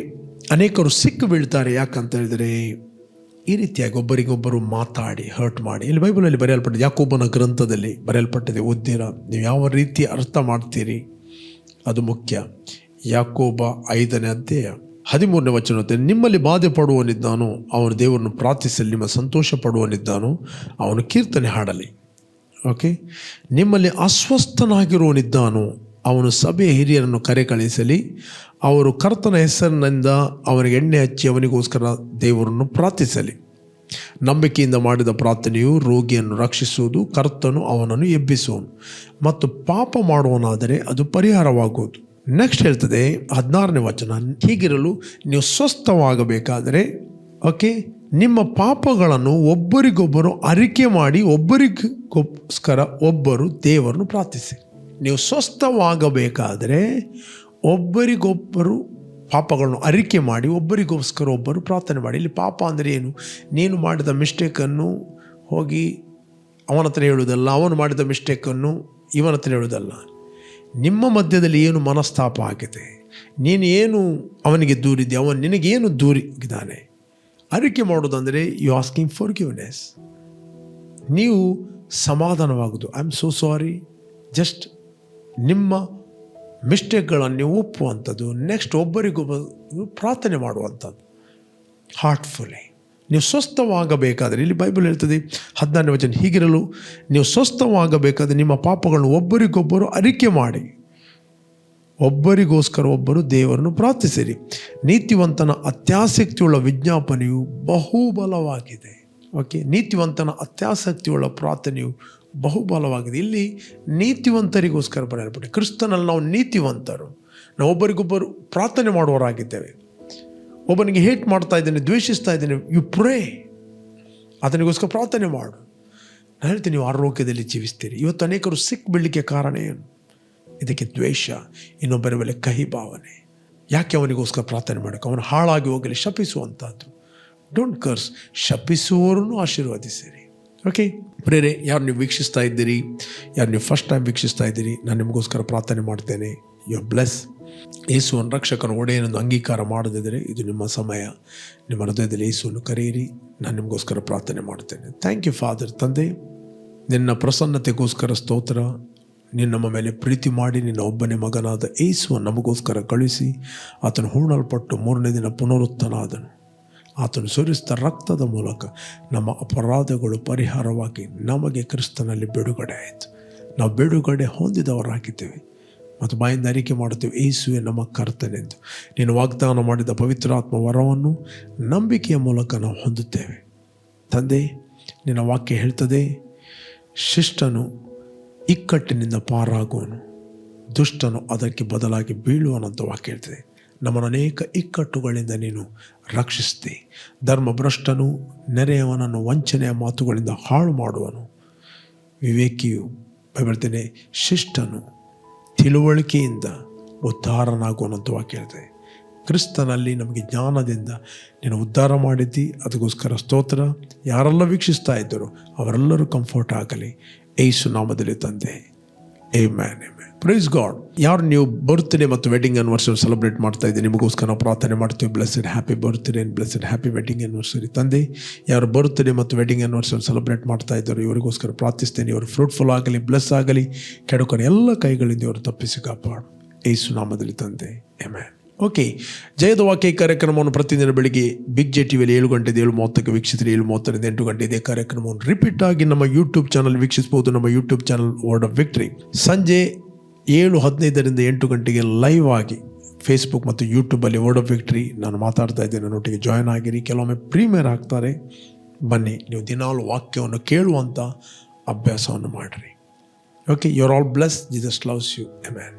ಅನೇಕರು ಸಿಕ್ಕು ಬೀಳ್ತಾರೆ. ಯಾಕಂತ ಹೇಳಿದರೆ ಈ ರೀತಿಯಾಗಿ ಒಬ್ಬರಿಗೊಬ್ಬರು ಮಾತಾಡಿ ಹರ್ಟ್ ಮಾಡಿ. ಇಲ್ಲಿ ಬೈಬಲಲ್ಲಿ ಬರೆಯಲ್ಪಟ್ಟಿದೆ, ಯಾಕೋಬನ ಗ್ರಂಥದಲ್ಲಿ ಬರೆಯಲ್ಪಟ್ಟಿದೆ. ಓದ್ತೀರಾ? ನೀವು ಯಾವ ರೀತಿ ಅರ್ಥ ಮಾಡ್ತೀರಿ ಅದು ಮುಖ್ಯ. ಯಾಕೋಬ 5ನೇ ಅಧ್ಯಾಯ 13ನೇ ವಚನ, ನಿಮ್ಮಲ್ಲಿ ಬಾಧೆ ಪಡುವನಿದ್ದಾನೋ ಅವನು ದೇವರನ್ನು ಪ್ರಾರ್ಥಿಸಲಿ, ನಿಮ್ಮ ಸಂತೋಷ ಪಡುವನಿದ್ದಾನೋ ಅವನು ಕೀರ್ತನೆ ಹಾಡಲಿ. ಓಕೆ, ನಿಮ್ಮಲ್ಲಿ ಅಸ್ವಸ್ಥನಾಗಿರುವನಿದ್ದಾನೋ ಅವನು ಸಭೆಯ ಹಿರಿಯರನ್ನು ಕರೆ ಕಳಿಸಲಿ, ಅವರು ಕರ್ತನ ಹೆಸರಿನಿಂದ ಅವನಿಗೆ ಎಣ್ಣೆ ಹಚ್ಚಿ ಅವನಿಗೋಸ್ಕರ ದೇವರನ್ನು ಪ್ರಾರ್ಥಿಸಲಿ. ನಂಬಿಕೆಯಿಂದ ಮಾಡಿದ ಪ್ರಾರ್ಥನೆಯು ರೋಗಿಯನ್ನು ರಕ್ಷಿಸುವುದು, ಕರ್ತನು ಅವನನ್ನು ಎಬ್ಬಿಸುವನು, ಮತ್ತು ಪಾಪ ಮಾಡುವನಾದರೆ ಅದು ಪರಿಹಾರವಾಗುವುದು. ನೆಕ್ಸ್ಟ್ ಹೇಳ್ತದೆ 16ನೇ ವಚನ, ಹೀಗಿರಲು ನೀವು ಸ್ವಸ್ಥವಾಗಬೇಕಾದರೆ ಓಕೆ ನಿಮ್ಮ ಪಾಪಗಳನ್ನು ಒಬ್ಬರಿಗೊಬ್ಬರು ಅರಿಕೆ ಮಾಡಿ ಒಬ್ಬರಿಗೋಸ್ಕರ ಒಬ್ಬರು ದೇವರನ್ನು ಪ್ರಾರ್ಥಿಸಿ. ನೀವು ಸ್ವಸ್ಥವಾಗಬೇಕಾದರೆ ಒಬ್ಬರಿಗೊಬ್ಬರು ಪಾಪಗಳನ್ನು ಅರಿಕೆ ಮಾಡಿ ಒಬ್ಬರಿಗೋಸ್ಕರ ಒಬ್ಬರು ಪ್ರಾರ್ಥನೆ ಮಾಡಿ. ಇಲ್ಲಿ ಪಾಪ ಅಂದರೆ ಏನು? ನೀನು ಮಾಡಿದ ಮಿಸ್ಟೇಕನ್ನು ಹೋಗಿ ಅವನ ಹತ್ರ ಹೇಳುವುದಲ್ಲ, ಅವನು ಮಾಡಿದ ಮಿಸ್ಟೇಕನ್ನು ಇವನ ಹತ್ರ ಹೇಳುವುದಲ್ಲ. ನಿಮ್ಮ ಮಧ್ಯದಲ್ಲಿ ಏನು ಮನಸ್ತಾಪ ಆಗಿದೆ, ನೀನು ಏನು ಅವನಿಗೆ ದೂರಿದ್ದೆ, ಅವನು ನಿನಗೇನು ದೂರಿದ್ದಾನೆ, ಅರಿಕೆ ಮಾಡೋದಂದರೆ ಯು ಆಸ್ಕಿಂಗ್ ಫಾರ್ಗಿವ್ನೆಸ್. ನೀವು ಸಮಾಧಾನವಾಗೋದು, I am so sorry, just ನಿಮ್ಮ ಮಿಸ್ಟೇಕ್ಗಳನ್ನು ನೀವು ಒಪ್ಪುವಂಥದ್ದು, ನೆಕ್ಸ್ಟ್ ಒಬ್ಬರಿಗೊಬ್ಬರು ಪ್ರಾರ್ಥನೆ ಮಾಡುವಂಥದ್ದು ಹಾರ್ಟ್ಫುಲಿ. ನೀವು ಸ್ವಸ್ಥವಾಗಬೇಕಾದರೆ ಇಲ್ಲಿ ಬೈಬಲ್ ಹೇಳ್ತದೆ 14ನೇ ವಚನ, ಹೀಗಿರಲು ನೀವು ಸ್ವಸ್ಥವಾಗಬೇಕಾದರೆ ನಿಮ್ಮ ಪಾಪಗಳನ್ನು ಒಬ್ಬರಿಗೊಬ್ಬರು ಅರಿಕೆ ಮಾಡಿ ಒಬ್ಬರಿಗೋಸ್ಕರ ಒಬ್ಬರು ದೇವರನ್ನು ಪ್ರಾರ್ಥಿಸಿರಿ. ನೀತಿವಂತನ ಅತ್ಯಾಸಕ್ತಿಯುಳ್ಳ ವಿಜ್ಞಾಪನೆಯು ಬಹುಬಲವಾಗಿದೆ. ಓಕೆ, ನೀತಿವಂತನ ಅತ್ಯಾಸಕ್ತಿಯುಳ್ಳ ಪ್ರಾರ್ಥನೆಯು ಬಹುಬಲವಾಗಿದೆ. ಇಲ್ಲಿ ನೀತಿವಂತರಿಗೋಸ್ಕರ ಬರೆಯಲ್ಪಟ್ಟೆ. ಕ್ರಿಸ್ತನಲ್ಲಿ ನಾವು ನೀತಿವಂತರು, ನಾವು ಒಬ್ಬರಿಗೊಬ್ಬರು ಪ್ರಾರ್ಥನೆ ಮಾಡುವವರಾಗಿದ್ದೇವೆ. ಒಬ್ಬನಿಗೆ ಹೇಟ್ ಮಾಡ್ತಾ ಇದ್ದೇನೆ, ದ್ವೇಷಿಸ್ತಾ ಇದ್ದೇನೆ, ಯು ಪ್ರೇ, ಅದನಿಗೋಸ್ಕರ ಪ್ರಾರ್ಥನೆ ಮಾಡು. ನಾನು ಹೇಳ್ತೀನಿ, ನೀವು ಆರೋಗ್ಯದಲ್ಲಿ ಜೀವಿಸ್ತೀರಿ. ಇವತ್ತು ಅನೇಕರು ಸಿಕ್ ಬೀಳಲಿಕ್ಕೆ ಕಾರಣ ಏನು? ಇದಕ್ಕೆ ದ್ವೇಷ, ಇನ್ನೊಬ್ಬರ ಮೇಲೆ ಕಹಿ ಭಾವನೆ. ಯಾಕೆ ಅವನಿಗೋಸ್ಕರ ಪ್ರಾರ್ಥನೆ ಮಾಡೋಕ್ಕೆ? ಅವನು ಹಾಳಾಗಿ ಹೋಗಲಿ ಶಪಿಸುವಂಥದ್ದು. ಡೋಂಟ್ ಕರ್ಸ್, ಶಪಿಸುವವರನ್ನು ಆಶೀರ್ವದಿಸಿರಿ. ಓಕೆ ಪ್ರೇರೆ, ಯಾರು ನೀವು ವೀಕ್ಷಿಸ್ತಾ ಇದ್ದೀರಿ, ಯಾರು ನೀವು ಫಸ್ಟ್ ಟೈಮ್ ವೀಕ್ಷಿಸ್ತಾ ಇದ್ದೀರಿ, ನಾನು ನಿಮಗೋಸ್ಕರ ಪ್ರಾರ್ಥನೆ ಮಾಡ್ತೇನೆ. You bless. ಯೇಸುವನ್ನು ರಕ್ಷಕನ ಒಡೆಯನನ್ನು ಅಂಗೀಕಾರ ಮಾಡದಿದ್ದರೆ ಇದು ನಿಮ್ಮ ಸಮಯ. ನಿಮ್ಮ ಹೃದಯದಲ್ಲಿ ಯೇಸುವನ್ನು ಕರೆಯಿರಿ. ನಾನು ನಿಮಗೋಸ್ಕರ ಪ್ರಾರ್ಥನೆ ಮಾಡ್ತೇನೆ. Thank you father. ತಂದೆ, ನಿನ್ನ ಪ್ರಸನ್ನತೆಗೋಸ್ಕರ ಸ್ತೋತ್ರ. ನೀನು ನಮ್ಮ ಮೇಲೆ ಪ್ರೀತಿ ಮಾಡಿ ನಿನ್ನ ಒಬ್ಬನೇ ಮಗನಾದ ಯೇಸುವನ್ನು ನಮಗೋಸ್ಕರ ಕಳಿಸಿ ಆತನು ಹೂಣಲ್ಪಟ್ಟು 3ನೇ ದಿನ ಪುನರುತ್ಥನಾದನು. ಆತನು ಸುರಿಸಿದ ರಕ್ತದ ಮೂಲಕ ನಮ್ಮ ಅಪರಾಧಗಳು ಪರಿಹಾರವಾಗಿ ನಮಗೆ ಕ್ರಿಸ್ತನಲ್ಲಿ ಬಿಡುಗಡೆ ಆಯಿತು. ನಾವು ಬಿಡುಗಡೆ ಹೊಂದಿದವರಾಗಿದ್ದೇವೆ ಮತ್ತು ಬಾಯಿಂದ ಅರಿಕೆ ಮಾಡುತ್ತೇವೆ, ಯೇಸುವೆ ನಮ್ಮ ಕರ್ತನೆಂದು. ನೀನು ವಾಗ್ದಾನ ಮಾಡಿದ ಪವಿತ್ರಾತ್ಮ ವರವನ್ನು ನಂಬಿಕೆಯ ಮೂಲಕ ನಾವು ಹೊಂದುತ್ತೇವೆ. ತಂದೆ, ನಿನ್ನ ವಾಕ್ಯ ಹೇಳ್ತದೆ, ಶಿಷ್ಟನು ಇಕ್ಕಟ್ಟಿನಿಂದ ಪಾರಾಗುವನು, ದುಷ್ಟನು ಅದಕ್ಕೆ ಬದಲಾಗಿ ಬೀಳುವನಂತ ವಾಕ್ಯ ಹೇಳ್ತದೆ. ನಮ್ಮನ್ನು ಅನೇಕ ಇಕ್ಕಟ್ಟುಗಳಿಂದ ನೀನು ರಕ್ಷಿಸ್ತಿ. ಧರ್ಮಭ್ರಷ್ಟನು ನೆರೆಯವನನ್ನು ವಂಚನೆಯ ಮಾತುಗಳಿಂದ ಹಾಳು ಮಾಡುವನು. ವಿವೇಕಿಯು ಹೇಳ್ತೇನೆ, ಶಿಷ್ಟನು ತಿಳುವಳಿಕೆಯಿಂದ ಉದ್ಧಾರನಾಗುವನಂತ ವಾಕ್ಯ ಹೇಳ್ತದೆ. ಕ್ರಿಸ್ತನಲ್ಲಿ ನಮಗೆ ಜ್ಞಾನದಿಂದ ನೀನು ಉದ್ಧಾರ ಮಾಡಿದ್ದಿ, ಅದಕ್ಕೋಸ್ಕರ ಸ್ತೋತ್ರ. ಯಾರೆಲ್ಲ ವೀಕ್ಷಿಸ್ತಾ ಇದ್ದರು ಅವರೆಲ್ಲರೂ ಕಂಫರ್ಟ್ ಆಗಲಿ, ಯೇಸು ನಾಮದಲ್ಲಿ ತಂದೆ. Amen, amen. Praise God. ಯಾರು ನೀವು ಬರ್ತ್ಡೇ ಮತ್ತು ವೆಡ್ಡಿಂಗ್ ಆನಿವರ್ಸರಿ ಸೆಲೆಬ್ರೇಟ್ ಮಾಡ್ತಾ ಇದ್ದೀವಿ, ನಿಮಗೋಸ್ಕರ ನಾವು ಪ್ರಾರ್ಥನೆ ಮಾಡ್ತೀವಿ. Blessed happy birthday and blessed happy wedding anniversary. ತಂದೆ, ಯಾರು ಬರ್ತ್ಡೇ ಮತ್ತು ವೆಡ್ಡಿಂಗ್ ಆನಿವರ್ಸರಿ ಸೆಲೆಬ್ರೇಟ್ ಮಾಡ್ತಾ ಇದ್ದಾರೆ ಇವರಿಗೋಸ್ಕರ ಪ್ರಾರ್ಥಿಸ್ತೇನೆ. ಇವರು ಫ್ರೂಟ್ಫುಲ್ ಆಗಲಿ, ಬ್ಲೆಸ್ ಆಗಲಿ, ಕೆಡುಕನ ಎಲ್ಲ ಕೈಗಳಿಂದ ಇವರು ತಪ್ಪಿಸಿ ಕಾಪಾಡು, ಯೇಸು ನಾಮದಲ್ಲಿ ತಂದೆ. ಆಮೆನ್. ಓಕೆ, ಜಯದ ವಾಕ್ಯ ಕಾರ್ಯಕ್ರಮವನ್ನು ಪ್ರತಿದಿನ ಬೆಳಿಗ್ಗೆ ಬಿಗ್ ಜೆ ಟಿವಿಯಲ್ಲಿ 7 ಗಂಟೆಗೆ 7:30 ವೀಕ್ಷಿಸಿರಿ. 7:30 8 ಗಂಟೆ ಇದೇ ಕಾರ್ಯಕ್ರಮವನ್ನು ರಿಪೀಟ್ ಆಗಿ ನಮ್ಮ ಯೂಟ್ಯೂಬ್ ಚಾನಲ್ ವೀಕ್ಷಿಸಬಹುದು. ನಮ್ಮ YouTube channel word of victory ಸಂಜೆ 7:15 8 ಗಂಟೆಗೆ ಲೈವ್ ಆಗಿ ಫೇಸ್ಬುಕ್ ಮತ್ತು ಯೂಟ್ಯೂಬಲ್ಲಿ ವರ್ಡ್ ಆಫ್ ವಿಕ್ಟ್ರಿ ನಾನು ಮಾತಾಡ್ತಾ ಇದ್ದೇನೆ. ನನ್ನೊಟ್ಟಿಗೆ ಜಾಯ್ನ್ ಆಗಿರಿ. ಕೆಲವೊಮ್ಮೆ ಪ್ರೀಮಿಯರ್ ಆಗ್ತಾರೆ, ಬನ್ನಿ. ನೀವು ದಿನಾಲು ವಾಕ್ಯವನ್ನು ಕೇಳುವಂಥ ಅಭ್ಯಾಸವನ್ನು ಮಾಡಿರಿ. Okay, you are all bless. Jesus loves you. Amen.